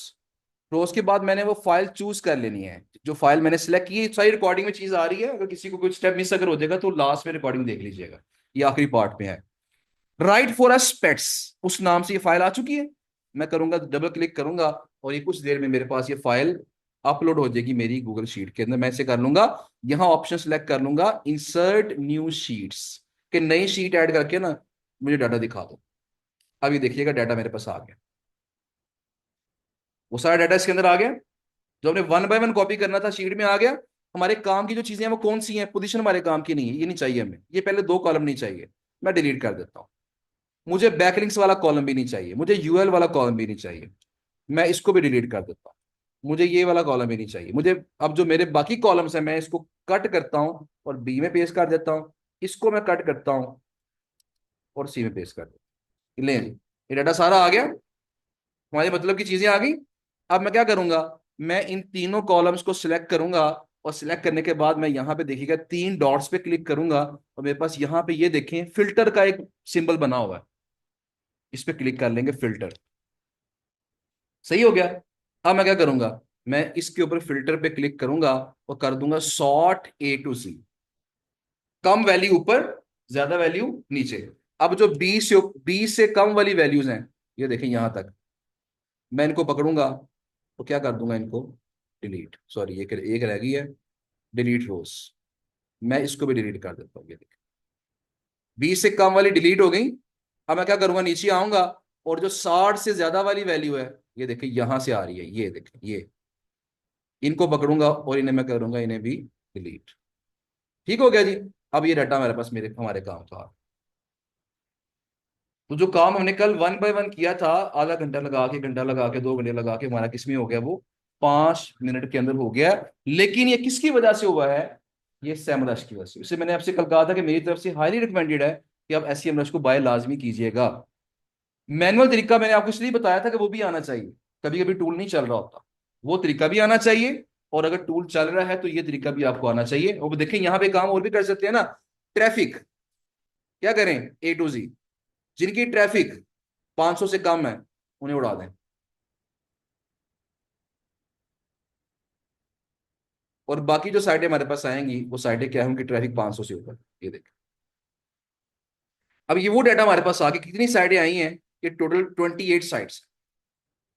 Speaker 1: ब्रोज के बाद मैंने वो फाइल चूज कर लेनी है जो फाइल मैंने सेलेक्ट की। सारी रिकॉर्डिंग में चीज आ रही है, अगर किसी को कोई स्टेप मिस अगर हो जाएगा तो लास्ट में रिकॉर्डिंग देख लीजिएगा, ये आखिरी पार्ट में है। राइट फॉर अस पेट्स, उस नाम से ये फाइल आ चुकी है। मैं करूंगा, डबल क्लिक करूंगा, और ये कुछ देर में मेरे पास ये फाइल अपलोड हो जाएगी मेरी गूगल शीट के अंदर। मैं इसे कर लूंगा, यहाँ ऑप्शन सेलेक्ट कर लूंगा इंसर्ट न्यू शीट्स, कि नई शीट ऐड करके ना मुझे डाटा दिखा दो। अब ये देखिएगा डाटा मेरे पास आ गया, वो सारा डाटा इसके अंदर आ गया। जो हमने वन बाय वन कॉपी करना था शीट में आ गया। हमारे काम की जो चीजें हैं वो कौन सी हैं, पोजीशन हमारे काम की नहीं है, ये नहीं चाहिए हमें, ये पहले दो कॉलम नहीं चाहिए, मैं डिलीट कर देता हूँ। मुझे बैकलिंक्स वाला कॉलम भी नहीं चाहिए, मुझे यूएल वाला कॉलम भी नहीं चाहिए, मैं इसको भी डिलीट कर देता हूँ। मुझे ये वाला कॉलम भी नहीं चाहिए मुझे। अब जो मेरे बाकी कॉलम्स हैं मैं इसको कट करता हूँ और बी में पेस्ट कर देता हूँ, इसको मैं कट करता हूँ और सी में पेस्ट कर देता हूँ। ले जी, ये डाटा सारा आ गया, हमारे मतलब की चीजें आ गई। अब मैं क्या करूंगा, मैं इन तीनों कॉलम्स को सिलेक्ट करूंगा, और सिलेक्ट करने के बाद मैं यहाँ पे देखिएगा तीन डॉट्स पे क्लिक करूंगा, और मेरे पास यहाँ पे ये देखें फिल्टर का एक सिंबल बना हुआ है, इस पे क्लिक कर लेंगे, फिल्टर। सही हो गया। अब मैं क्या करूंगा, मैं इसके ऊपर फिल्टर पे क्लिक करूंगा और कर दूंगा sort A to Z, come value ऊपर, ज्यादा वैल्यू नीचे। अब जो बी से कम वाली वैल्यूज हैं, ये देखें यहां तक, मैं इनको पकड़ूंगा तो क्या कर दूंगा, इनको डिलीट, सॉरी एक रह गई है, डिलीट रोज, मैं इसको भी डिलीट कर देता हूँ। ये देखिए 20 से कम वाली डिलीट हो गई। अब मैं क्या करूंगा, नीचे आऊंगा और जो 60 से ज्यादा वाली वैल्यू है, ये देखिए यहां से आ रही है, ये देखिए ये, इनको पकड़ूंगा और इन्हें मैं करूंगा, इन्हें भी डिलीट। ठीक हो गया जी। अब ये डाटा मेरे पास मेरे हमारे काम का। तो जो काम हमने कल वन बाय वन किया था, आधा घंटा लगा के, घंटा लगा के, 2 घंटे लगा के, हमारा किसमें हो गया, वो 5 मिनट के अंदर हो गया। लेकिन ये किसकी वजह से हुआ है, ये सेमरश की वजह से। इससे मैंने आपसे कल कहा था कि मेरी तरफ से हाईली रिकमेंडेड है कि आप SEMrush को बाय लाजमी कीजिएगा। मैनुअल तरीका मैंने आपको इसलिए बताया था कि वो भी आना चाहिए, कभी कभी टूल नहीं चल रहा होता, वो तरीका भी आना चाहिए, और अगर टूल चल रहा है तो ये तरीका भी आपको आना चाहिए। और देखें यहाँ पे काम और भी कर सकते हैं ना, ट्रैफिक, क्या करें, A to Z, जिनकी ट्रैफिक 500 से कम है उन्हें उड़ा दें, और बाकी जो साइटें हमारे पास आएंगी वो साइटें क्या है, उनकी ट्रैफिक 500 से ऊपर। ये देखें, अब ये वो डाटा हमारे पास आ गया, कितनी साइटें आई हैं, ये टोटल 28 साइट्स,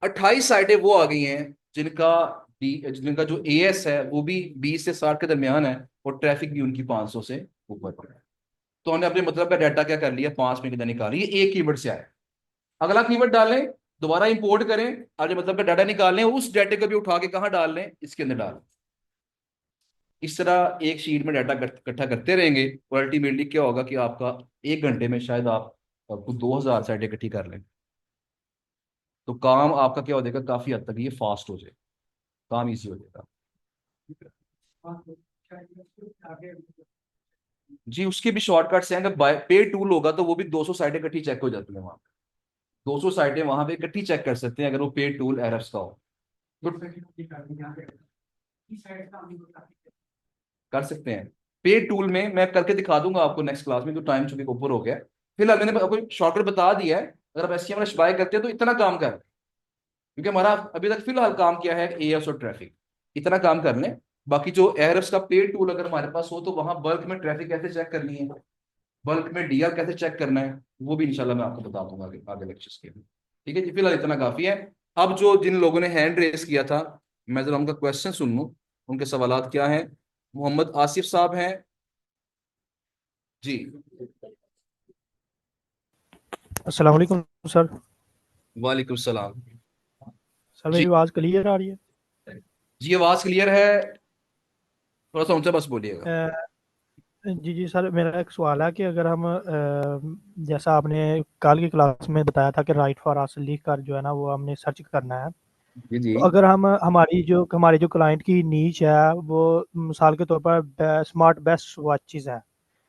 Speaker 1: 28 साइटें वो आ गई हैं जिनका जिनका जो AS है वो भी 20 से 60 के दरमियान है, और ट्रैफिक भी उनकी 500 से ऊपर है। तो हमने अपने मतलब का डाटा क्या कर लिया, 5 मिनट के अंदर निकाल लिया, ये एक कीवर्ड से आया। अगला कीवर्ड डालें, दोबारा इंपोर्ट करें, आगे मतलब का डाटा निकाल लें, उस डाटे को भी उठा के कहाँ डाल लें, इसके अंदर डाल। इस तरह एक शीट में डाटा इकट्ठा करते रहेंगे, और अल्टीमेटली क्या होगा कि आपका 1 घंटे में शायद आप आपको 2000 साइटें इकट्ठी कर लें, तो काम आपका क्या हो जाएगा, काफी हद तक ये फास्ट हो जाएगा, काम इजी हो जाएगा। जी उसके भी शॉर्टकट्स हैं, अगर बाय पे टूल होगा तो वो भी 200 साइटें इकट्ठी चेक हो जाती है वहां पे, 200 साइटें वहां पे इकट्ठी चेक कर सकते हैं अगर वो पे टूल एरर्स का हो तो कर सकते हैं। पे टूल में मैं करके दिखा दूंगा आपको नेक्स्ट क्लास में, तो टाइम चूंकि ऊपर हो गया। फिलहाल मैंने आपको शॉर्टकट बता दिया है, अगर आप SEMrush बाय करते हैं तो इतना काम कर, क्योंकि हमारा अभी तक फिलहाल काम किया है AS और ट्रैफिक, इतना काम कर लें। बाकी जो एरर्स का पे टूल अगर हमारे पास हो तो वहां बल्क में ट्रैफिक कैसे चेक करनी है, बल्क में DR कैसे चेक करना है, वो भी इंशाल्लाह मैं आपको बता दूंगा आगे आगे लेक्चर्स के लिए। ठीक है जी, फिलहाल इतना काफी है। अब जो जिन लोगों ने हैंड रेस किया था, मैं जरा उनका क्वेश्चन सुन लूं, उनके सवालात क्या हैं। मोहम्मद आसिफ साहब हैं जी।
Speaker 4: अस्सलाम वालेकुम सर।
Speaker 1: वालेकुम सलाम।
Speaker 4: सर
Speaker 1: जी
Speaker 4: मेरी आवाज़ क्लियर आ रही है?
Speaker 1: जी आवाज क्लियर है, थोड़ा सा ऊंचा बस बोलिएगा।
Speaker 4: जी जी सर, मेरा एक सवाल है कि अगर हम जैसा आपने कल की क्लास में बताया था कि राइट फॉर अस लिख कर जो है ना वो हमने सर्च करना है।
Speaker 1: जी जी
Speaker 4: तो अगर हम हमारी जो क्लाइंट की नीच है वो मिसाल के तौर पर स्मार्ट बेस्ट वॉचेस है,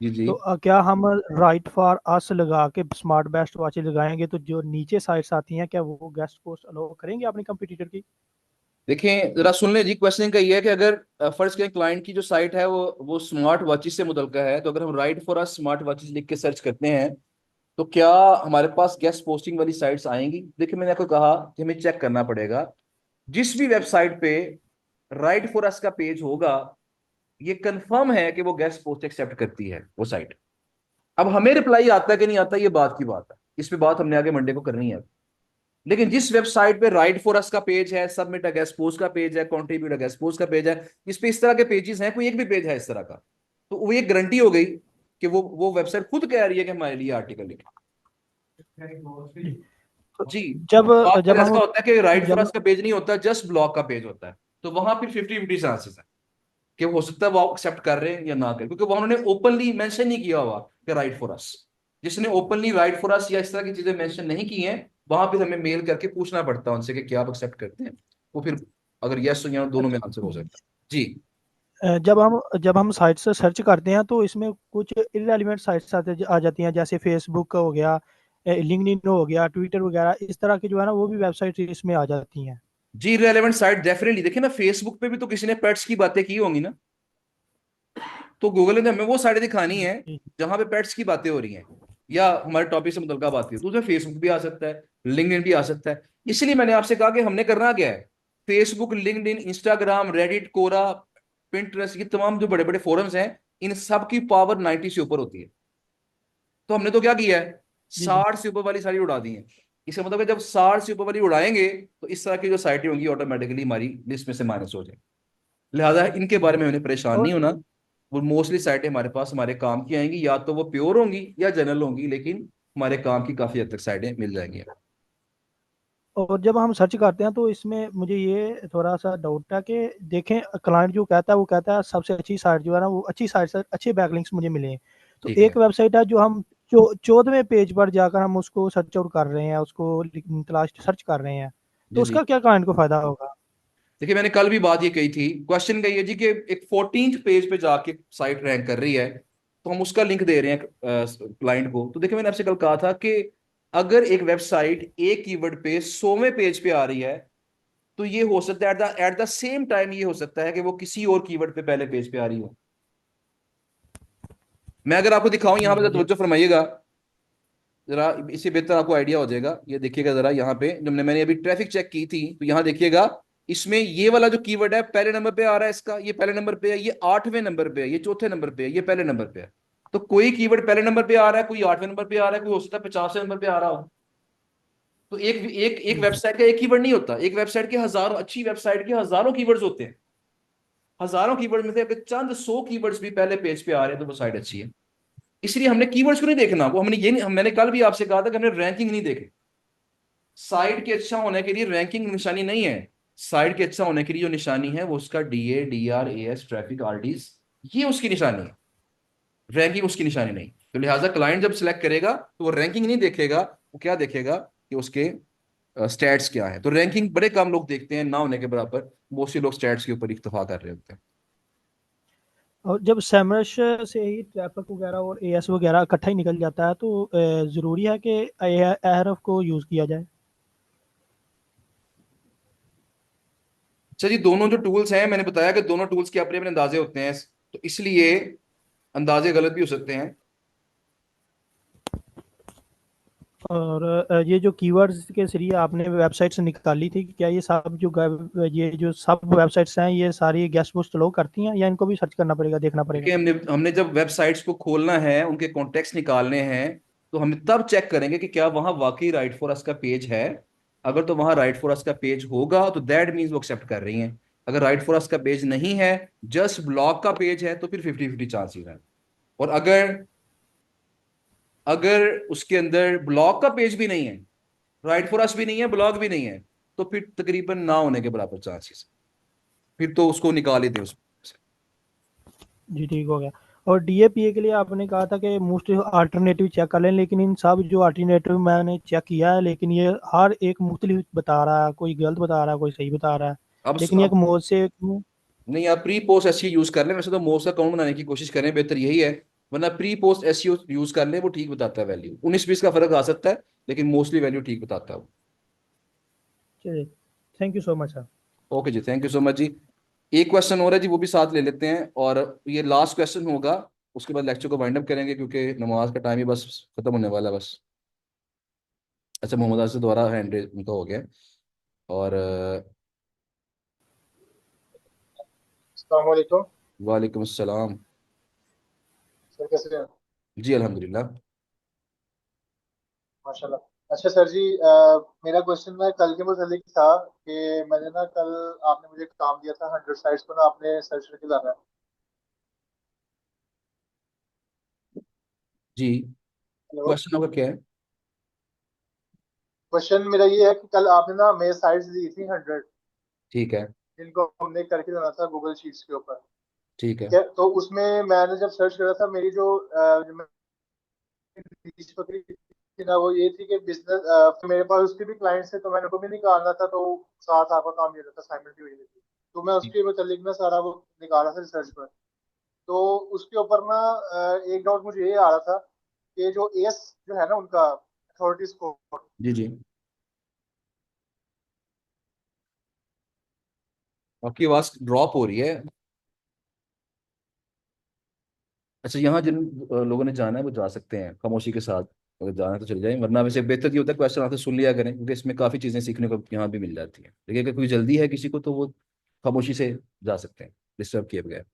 Speaker 1: जी जी।
Speaker 4: तो क्या हम राइट फॉर अस लगा के स्मार्ट बेस्ट वॉचेस लगाएंगे तो जो नीचे साइट्स आती हैं क्या वो गेस्ट पोस्ट अलाउ करेंगे अपने कंपटीटर की?
Speaker 1: देखें जरा सुन लें जी, क्वेश्चन का ये है कि अगर फर्स्ट करें क्लाइंट की जो साइट है वो स्मार्ट वॉचेस से मुतल्लिका है, तो अगर हम right for us smart watches लिख के सर्च करते हैं तो क्या हमारे पास गेस्ट पोस्टिंग वाली साइट्स आएंगी। देखिए मैंने आपको कहा कि हमें चेक करना पड़ेगा, जिस भी वेबसाइट पे राइट फॉर अस का पेज होगा, ये कंफर्म है कि वो गेस्ट पोस्ट एक्सेप्ट करती है वो साइट। अब हमें रिप्लाई आता है कि नहीं आता, ये बात की बात है, इस पे बात हमने आगे मंडे को करनी है। लेकिन जिस वेबसाइट पे राइट फॉर अस का पेज है, सबमिट अ गेस्ट पोस्ट का पेज है, कंट्रीब्यूट अ गेस्ट पोस्ट का पेज है, इस पे इस तरह के पेजेस हैं, कोई एक भी पेज है इस तरह का, तो वो ये गारंटी हो गई कि वो वेबसाइट खुद कह रही है कि हमारे लिए आर्टिकल लिखे।
Speaker 4: तो
Speaker 1: जी।
Speaker 4: जब
Speaker 1: बात फिर
Speaker 4: जब
Speaker 1: ऐसा
Speaker 4: हम
Speaker 1: होता है कि राइट फॉर
Speaker 4: जब
Speaker 1: अस का पेज नहीं होता, जस्ट ब्लॉग का पेज होता है, तो वहां फिर 50-50 चांसेस है। कि हो सकता है वो एक्सेप्ट कर रहे हैं या ना करें, क्योंकि वो उन्होंने ओपनली मेंशन नहीं किया हुआ कि राइट फॉर अस। जिसने ओपनली राइट फॉर अस या इस तरह की चीजें मेंशन नहीं की हैं, वहां फिर हमें मेल करके पूछना पड़ता है उनसे कि क्या आप एक्सेप्ट करते हैं। वो फिर अगर यस हो या दोनों में आंसर हो सकता है। जी
Speaker 4: जब हम साइट से सर्च करते हैं तो इसमें कुछ इररेलेवेंट साइट्स आ जाती हैं, जैसे फेसबुक हो गया, लिंक्डइन हो गया, ट्विटर वगैरह, इस तरह की जो है ना वो भी वेबसाइट इसमें आ जाती हैं।
Speaker 1: जी, रेलेवेंट साइट डेफिनेटली। देखिए ना, फेसबुक पे भी तो किसी ने पेट्स की बातें की होंगी ना, तो गूगल ने हमें वो साइटें दिखानी है
Speaker 4: जी
Speaker 1: जहां पे पेट्स की बातें हो रही हैं या हमारे टॉपिक से मुतल्लिका बात की, तो उसमें फेसबुक भी आ सकता है, लिंक्डइन भी आ सकता है। इसलिए मैंने आपसे कहा कि हमने करना क्या है। फेसबुक, लिंक्डइन, इंस्टाग्राम, रेडिट, कोरा, पिंटरेस्ट, ये तमाम जो बड़े बड़े फोरम्स हैं, इन सब की पावर 90 से ऊपर होती है। तो हमने तो क्या किया है,
Speaker 4: जी जी।
Speaker 1: 60 से ऊपर वाली सारी उड़ा दी है। इसका मतलब है जब 60 से ऊपर वाली उड़ाएंगे तो इस तरह की जो साइटें होंगी ऑटोमेटिकली हमारी लिस्ट में से माइनस हो जाएगी। लिहाजा इनके बारे में हमें परेशान
Speaker 4: और
Speaker 1: नहीं होना। वो मोस्टली साइटें हमारे पास हमारे काम की आएंगी, या तो वो प्योर होंगी या जनरल होंगी, लेकिन हमारे काम की काफी हद तक साइटें मिल जाएंगी।
Speaker 4: और जब हम सर्च करते हैं तो इसमें मुझे ये थोड़ा सा डाउट है कि देखें, क्लाइंट जो कहता है वो कहता है सबसे अच्छी साइट जो है ना वो अच्छी साइट से अच्छे बैकलिंक्स मुझे मिले हैं। तो
Speaker 1: ठीक है।
Speaker 4: एक वेबसाइट है जो हम 14वें पेज पर जाकर हम उसको सर्च आउट कर रहे हैं, उसको तलाश सर्च कर रहे हैं, तो
Speaker 1: जी जी।
Speaker 4: उसका क्या क्लाइंट को फायदा होगा?
Speaker 1: देखिए, मैंने कल भी बात ये कही थी। क्वेश्चन का ये जी कि एक 14th पेज पे जाके साइट रैंक कर रही है, तो हम उसका लिंक दे रहे हैं क्लाइंट को। तो देखिए, मैंने आपसे कल कहा था कि अगर एक वेबसाइट एक कीवर्ड पे 100वें पेज पे आ रही है, तो ये हो सकता है एट द सेम टाइम ये हो सकता है कि वो किसी और कीवर्ड पे पहले पेज पे आ रही हो। मैं अगर आपको दिखाऊं यहाँ
Speaker 4: जी
Speaker 1: पे, तो
Speaker 4: मुझे।
Speaker 1: तवज्जो फरमाइएगा जरा, इससे बेहतर आपको आइडिया हो जाएगा। ये देखिएगा जरा, यहाँ पे जब मैंने अभी ट्रैफिक चेक की थी, तो यहाँ देखिएगा, इसमें ये वाला जो कीवर्ड है पहले नंबर पे आ रहा है, इसका ये पहले नंबर पे है, ये 8वें नंबर पे है, ये चौथे नंबर पे है, ये पहले नंबर पे है। तो कोई कीवर्ड पहले नंबर पे आ रहा है, कोई 8वें नंबर पे आ रहा है, कोई हो सकता है 50वें नंबर पे आ रहा हो। तो एक एक एक
Speaker 4: जी
Speaker 1: वेबसाइट का एक कीवर्ड नहीं होता, एक वेबसाइट के हजारों, अच्छी वेबसाइट के हजारों कीवर्ड्स होते हैं। हजारों कीवर्ड में से अगर चंद 100 कीवर्ड्स भी पहले पेज पे आ रहे हैं तो वो साइट अच्छी है। इसलिए हमने कीवर्ड्स को नहीं देखना, वो हमने ये नहीं, मैंने कल भी आपसे कहा था कि हमने रैंकिंग नहीं देखी। साइट के अच्छा होने के लिए रैंकिंग निशानी नहीं है। साइट के अच्छा होने के लिए जो निशानी है वो उसका DA, DR, AS, traffic, RDs, ये उसकी निशानी है। रैंकिंग उसकी निशानी नहीं। तो लिहाजा क्लाइंट जब सिलेक्ट करेगा तो वो रैंकिंग नहीं देखेगा, वो क्या देखेगा कि उसके स्टैट्स क्या है। तो रैंकिंग बड़े कम लोग देखते हैं, ना होने के बराबर मोस्टली लोग स्टैट्स के ऊपर इक्तफा कर रहे होते हैं।
Speaker 4: और जब सेमरश से ही ट्रैफिक वगैरह और एएस वगैरह इकट्ठा ही निकल जाता है तो ज़रूरी है कि एआरएफ को यूज़ किया जाए?
Speaker 1: अच्छा जी, दोनों जो टूल्स हैं, मैंने बताया कि दोनों टूल्स के अपने अपने अंदाजे होते हैं, तो इसलिए अंदाजे गलत भी हो सकते हैं।
Speaker 4: और ये जो कीवर्ड्स के जरिए आपने वेबसाइट से निकाली थी, क्या ये सब ये जो सब वेबसाइट्स हैं ये सारी गेस्ट बुस्ट लोग करती हैं या इनको भी सर्च करना पड़ेगा, देखना पड़ेगा?
Speaker 1: देखिए, हमने हमने जब वेबसाइट्स को खोलना है, उनके कॉन्टेक्स्ट निकालने हैं, तो हम तब चेक करेंगे कि क्या वहां वाकई राइट फॉर अस का पेज है। अगर तो वहां राइट फॉर अस का पेज होगा तो दैट मीन्स वो एक्सेप्ट कर रही हैं। अगर राइट फॉर अस का पेज नहीं है, जस्ट ब्लॉग का पेज है, तो फिर 50-50 चांस ही है। और अगर अगर उसके अंदर ब्लॉग का पेज भी नहीं है, राइट फॉर अस भी नहीं है, ब्लॉग भी नहीं है, तो फिर तकरीबन ना होने के बराबर चांसेस। फिर तो उसको निकाल ही दें उसमें से।
Speaker 4: जी ठीक हो गया। और डीएपीए के लिए आपने कहा था कि मोस्ट अल्टरनेटिव चेक कर लें, लेकिन इन सब जो अल्टरनेटिव मैंने चेक किया है, लेकिन ये हर एक मुख्तलिफ बता रहा है, कोई गलत बता रहा है, कोई सही बता रहा है। लेकिन ये एक
Speaker 1: अब
Speaker 4: मोज से
Speaker 1: नहीं, आप प्री पोस्ट एसईओ यूज कर लें। वैसे तो मोस्ट अकाउंट बनाने की कोशिश करें, बेहतर यही है। वरना प्री पोस्ट एसईओ यूज कर लें, वो ठीक बताता है। वैल्यू 19-20 का फर्क आ सकता है, लेकिन मोस्टली वैल्यू ठीक बताता है वो।
Speaker 4: चलिए, thank you so much sir.
Speaker 1: Okay जी, थैंक यू सो मच जी। एक क्वेश्चन और है जी, वो भी साथ ले लेते हैं, और ये लास्ट क्वेश्चन होगा। उसके बाद लेक्चर को वाइंड अप करेंगे, क्योंकि नमाज का टाइम ही बस खत्म होने वाला है बस। अच्छा, मोहम्मद आसिफ दोबारा हैंड रेज उनका हो गया। और
Speaker 5: अस्सलाम वालेकुम।
Speaker 1: वालेकुम अस्सलाम।
Speaker 5: सर कैसे हैं?
Speaker 1: जी अल्हम्दुलिल्लाह।
Speaker 5: माशाल्लाह। अच्छा सर जी, मेरा क्वेश्चन मैं कल के मुतालिक था कि मैंने ना कल आपने मुझे काम दिया था 100 साइट्स को ना आपने सर्च करके लाना है।
Speaker 1: जी,
Speaker 5: हेलो।
Speaker 1: क्वेश्चन आपका क्या है?
Speaker 5: क्वेश्चन मेरा ये है कि कल आपने ना मेरे साइट्स दी थी 100,
Speaker 1: ठीक है।
Speaker 5: जिनको हमने करके लाना था गूगल शीट्स के ऊपर।
Speaker 1: ठीक है।
Speaker 5: ठीक है, तो उसमें मैंने जब सर्च करा था, मेरी जो रीच पकड़ी थी ना, वो ये थी कि बिजनेस, मेरे पास उसके भी क्लाइंट्स थे, तो मैंने को भी निकालना था, तो साथ आपका काम ये रहता साइमल्टेनियसली। तो मैं उसके मतलब ना सारा वो निकाला था रिसर्च पर। तो उसके ऊपर ना एक डाउट मुझे ये आ रहा था कि जो एस जो है ना उनका अथॉरिटी स्कोर।
Speaker 1: जी जी। आपकी आवाज ड्रॉप हो रही है। अच्छा, यहाँ जिन लोगों ने जाना है वो जा सकते हैं खामोशी के साथ। अगर जाना है तो चले जाएं, वरना वैसे बेहतर ये होता है क्वेश्चन आंसर सुन लिया करें, क्योंकि इसमें काफ़ी चीज़ें सीखने को यहाँ भी मिल जाती हैं। लेकिन अगर कोई जल्दी है किसी को तो वो खामोशी से जा सकते हैं, डिस्टर्ब किए बगैर।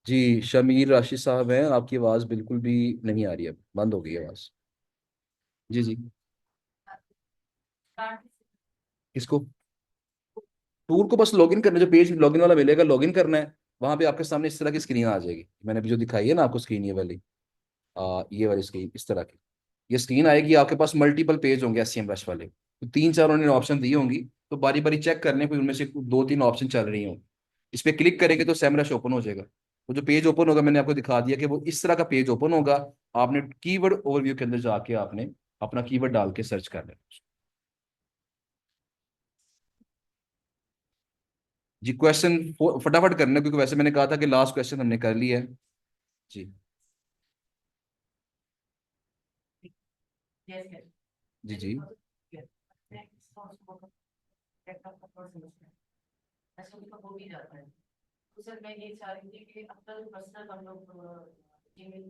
Speaker 1: जी, शमीर राशि साहब हैं, आपकी आवाज़ बिल्कुल भी नहीं आ रही है, बंद हो गई है आवाज़। जी जी। इसको टूर को बस लॉगिन करना, जो पेज लॉगिन वाला मिलेगा लॉगिन करना है। वहां पे आपके सामने इस तरह की स्क्रीन आ जाएगी, मैंने अभी जो दिखाई है ना आपको स्क्रीन, ये वाली स्क्रीन इस तरह की। ये स्क्रीन आएगी, आपके पास मल्टीपल पेज होंगे एससीएम रश वाले, तो तीन चार उन्होंने ऑप्शन दी होंगी। तो बारी बारी चेक करने कोई उनमें से दो तीन ऑप्शन चल रही होंगी। इस पे क्लिक करेंगे तो सेमरश ओपन हो जाएगा। वो जो पेज ओपन होगा मैंने आपको दिखा दिया कि वो इस तरह का पेज ओपन होगा। आपने कीवर्ड ओवरव्यू के अंदर जाके आपने अपना कीवर्ड डाल के सर्च कर लेना। जी, क्वेश्चन फटाफट करना, क्योंकि वैसे मैंने कहा था कि लास्ट क्वेश्चन हमने कर लिया है। जी
Speaker 2: Yes, yes.
Speaker 1: जी। जी
Speaker 2: Yes. Next, ऐसा भी तो हो भी जाता है। तो सर मैं ये चाह रही थी कि अपना जो पर्सनल हम लोग ईमेल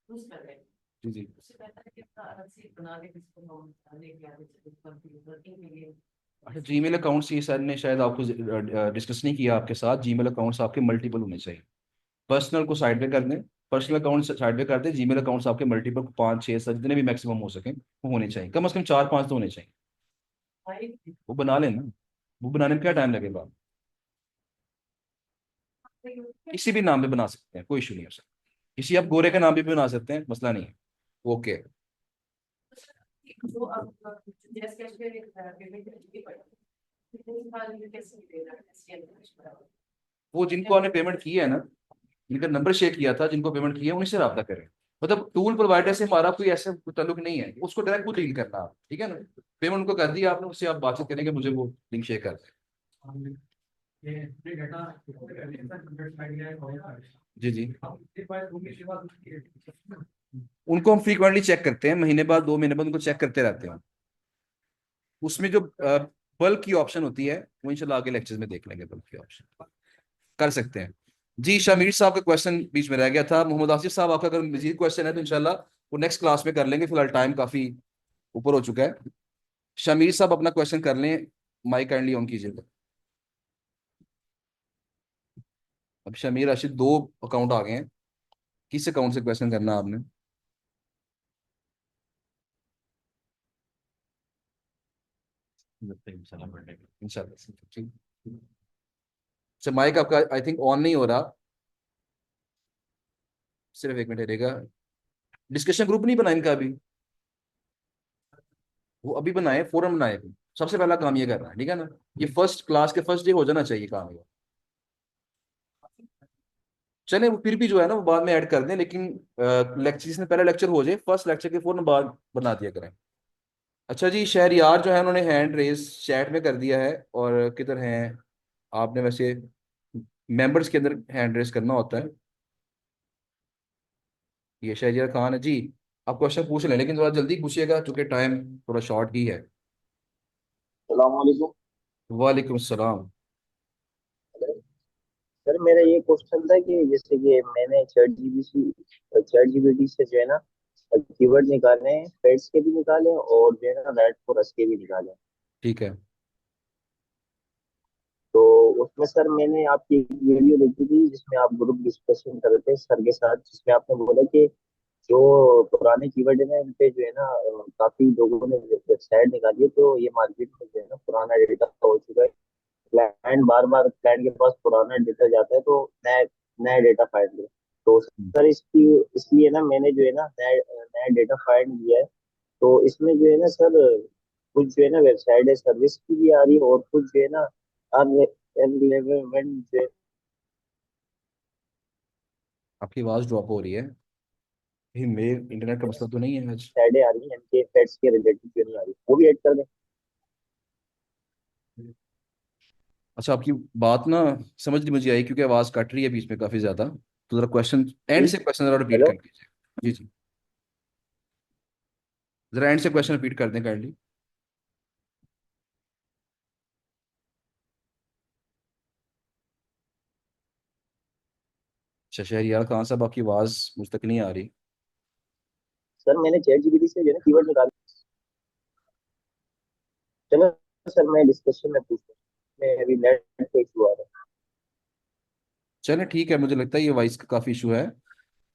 Speaker 2: यूज कर रहे हैं,
Speaker 1: जी। जी।
Speaker 2: उससे बेहतर है कि अपना अलग से बना ले, जिसको हम लेके आगे वर्किंग के लिए।
Speaker 1: अच्छा, जीमेल अकाउंट्स ये सर ने शायद आपको डिस्कस नहीं किया आपके साथ। जीमेल अकाउंट्स आपके मल्टीपल होने चाहिए। पर्सनल को साइड पे कर दें, पर्सनल अकाउंट साइड पे कर दें, जीमेल अकाउंट्स आपके मल्टीपल 5 6 7 जितने भी मैक्सिमम हो सके वो होने चाहिए, कम से कम 4 5 तो होने चाहिए। वो बना लेना, वो बनाने में क्या टाइम लगेगा। किसी भी नाम पे बना सकते हैं, कोई इशू नहीं है सर। किसी आप गोरे का नाम भी बना सकते हैं, मसला नहीं है। ओके।
Speaker 2: तो अब जैसे कैसे पेमेंट करनी पड़ेगी, कितने साल में कैसे देना है,
Speaker 1: वो जिनको आपने पेमेंट की है ना, जिनका नंबर शेयर किया था, जिनको पेमेंट किया है उन्हीं से रब्ता करें। मतलब टूल प्रोवाइडर से हमारा कोई ऐसा कोई ताल्लुक नहीं है, उसको डायरेक्ट खुद डील करना आप, ठीक है ना। पेमेंट उनको कर दिया आपने, उससे आप बातचीत करेंगे, मुझे वो लिंक शेयर कर दें। जी जी। उनको हम फ्रीक्वेंटली चेक करते हैं, महीने बाद 2 महीने बाद उनको चेक करते रहते हैं। उसमें जो बल्क की ऑप्शन होती है वो इंशाल्लाह आगे लेक्चर में देख लेंगे, बल्क की ऑप्शन कर सकते हैं। जी, शमीर साहब का क्वेश्चन बीच में रह गया था। मोहम्मद आसिफ साहब, आपका अगर मजीद क्वेश्चन है तो इंशाल्लाह वो नेक्स्ट क्लास में कर लेंगे, फिलहाल टाइम काफी ऊपर हो चुका है। शमीर साहब अपना क्वेश्चन कर लें, माइक काइंडली ऑन कीजिएगा। अब शमीर राशिद 2 अकाउंट आ गए हैं, किस अकाउंट से क्वेश्चन करना है आपने। इंशाल्लाह ठीक। अच्छा, माइक आपका आई थिंक ऑन नहीं हो रहा, सिर्फ एक मिनट रहेगा। डिस्कशन ग्रुप नहीं बनाया इनका अभी, वो अभी बनाए, फोरम बनाए अभी। सबसे पहला काम ये करना है, ठीक है ना। ये फर्स्ट क्लास के फर्स्ट डे हो जाना चाहिए काम ये। चले, वो फिर भी जो है ना वो बाद में ऐड कर दें, लेकिन लेक्चर जिसने पहला लेक्चर हो जाए, फर्स्ट लेक्चर के फौरन बाद बना दिया करें। अच्छा जी, शहरियार जो है उन्होंने हैंड रेस चैट में कर दिया है, और किधर हैं। आपने वैसे मेंबर्स के अंदर हैंड रेस करना होता है। ये शहरियार खान है जी। आप क्वेश्चन पूछ लें, लेकिन थोड़ा जल्दी पूछिएगा क्योंकि टाइम थोड़ा शॉर्ट ही है।
Speaker 6: सलामकुम।
Speaker 1: वालेकुम सलाम।
Speaker 6: सर मेरा ये क्वेश्चन था कि जैसे कि मैंने चैट जीपीटी से जो है ना कीवर्ड निकाले हैं, फेड्स के भी निकाले हैं और जो है ना रेड फॉरेस्ट के भी निकाले हैं।
Speaker 1: ठीक है।
Speaker 6: तो उसमें सर मैंने आपकी एक वीडियो देखी थी जिसमें आप ग्रुप डिस्कशन कर रहे थे सर के साथ, जिसमें आपने बोला कि जो पुराने कीवर्ड है ना इन पे जो है ना काफी लोगों ने वेबसाइट निकाली है, तो ये मार्केट में जो है ना पुराना डेटा हो चुका है। क्लाइंट बार बार क्लाइंट के पास पुराना डेटा जाता है, तो नया नया डेटा फाइंड करो। तो सर इसकी इसलिए ना मैंने जो है ना नया नया डेटा फाइंड किया है। तो इसमें जो है ना सर कुछ जो है ना वेबसाइट है सर्विस की भी आ रही है, और कुछ जो है ना अनरिलेवेंट
Speaker 1: आपकी आवाज़ ड्रॉप हो रही है। कहीं मेरे इंटरनेट का मसला तो नहीं है आज?
Speaker 6: ऐड आ रही है इनके पेट्स के रिलेटेड क्यों नहीं आ रही, वो भी ऐड कर दें।
Speaker 1: अच्छा, आपकी बात ना समझ नहीं मुझे आई, क्योंकि आवाज़ कट रही है बीच में काफ़ी ज़्यादा। तो ज़रा क्वेश्चन, एंड
Speaker 6: जी
Speaker 1: से क्वेश्चन ज़रा रिपीट
Speaker 6: हेलो।
Speaker 1: कर दीजिए। जी जी, ज़रा एंड से क्वेश्चन रिपीट कर दें काइंडली। अच्छा शहरियार खान साहब, आपकी आवाज़ मुझ तक नहीं आ रही।
Speaker 6: सर मैंने चैट जीपीटी से जो है ना कीवर्ड निकाल, चलो सर मैं डिस्कशन में पूछता हूँ, मैं अभी नेट पे इशू आ रहा है।
Speaker 1: चले ठीक है, मुझे लगता है ये वॉइस का काफ़ी इशू है।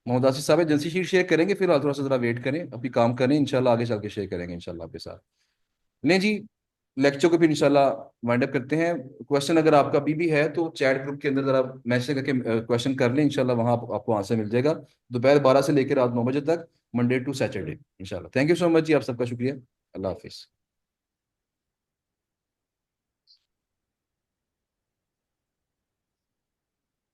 Speaker 1: मोहम्मद आसिफ साहब एजेंसी शीट शेयर करेंगे, फिलहाल थोड़ा सा ज़रा वेट करें, अभी काम करें, इंशाल्लाह आगे चल के शेयर करेंगे इंशाल्लाह आपके साथ। नहीं जी, लेक्चर को फिर इंशाल्लाह वाइंड अप करते हैं। क्वेश्चन अगर आपका भी है तो चैट ग्रुप के अंदर ज़रा मैसेज करके क्वेश्चन कर लें, इंशाल्लाह वहाँ आपको आंसर मिल जाएगा। दोपहर 12 से लेकर रात 9 बजे तक, मंडे टू सैटरडे इंशाल्लाह। थैंक यू सो मच जी, आप सबका शुक्रिया। अल्लाह हाफिज़।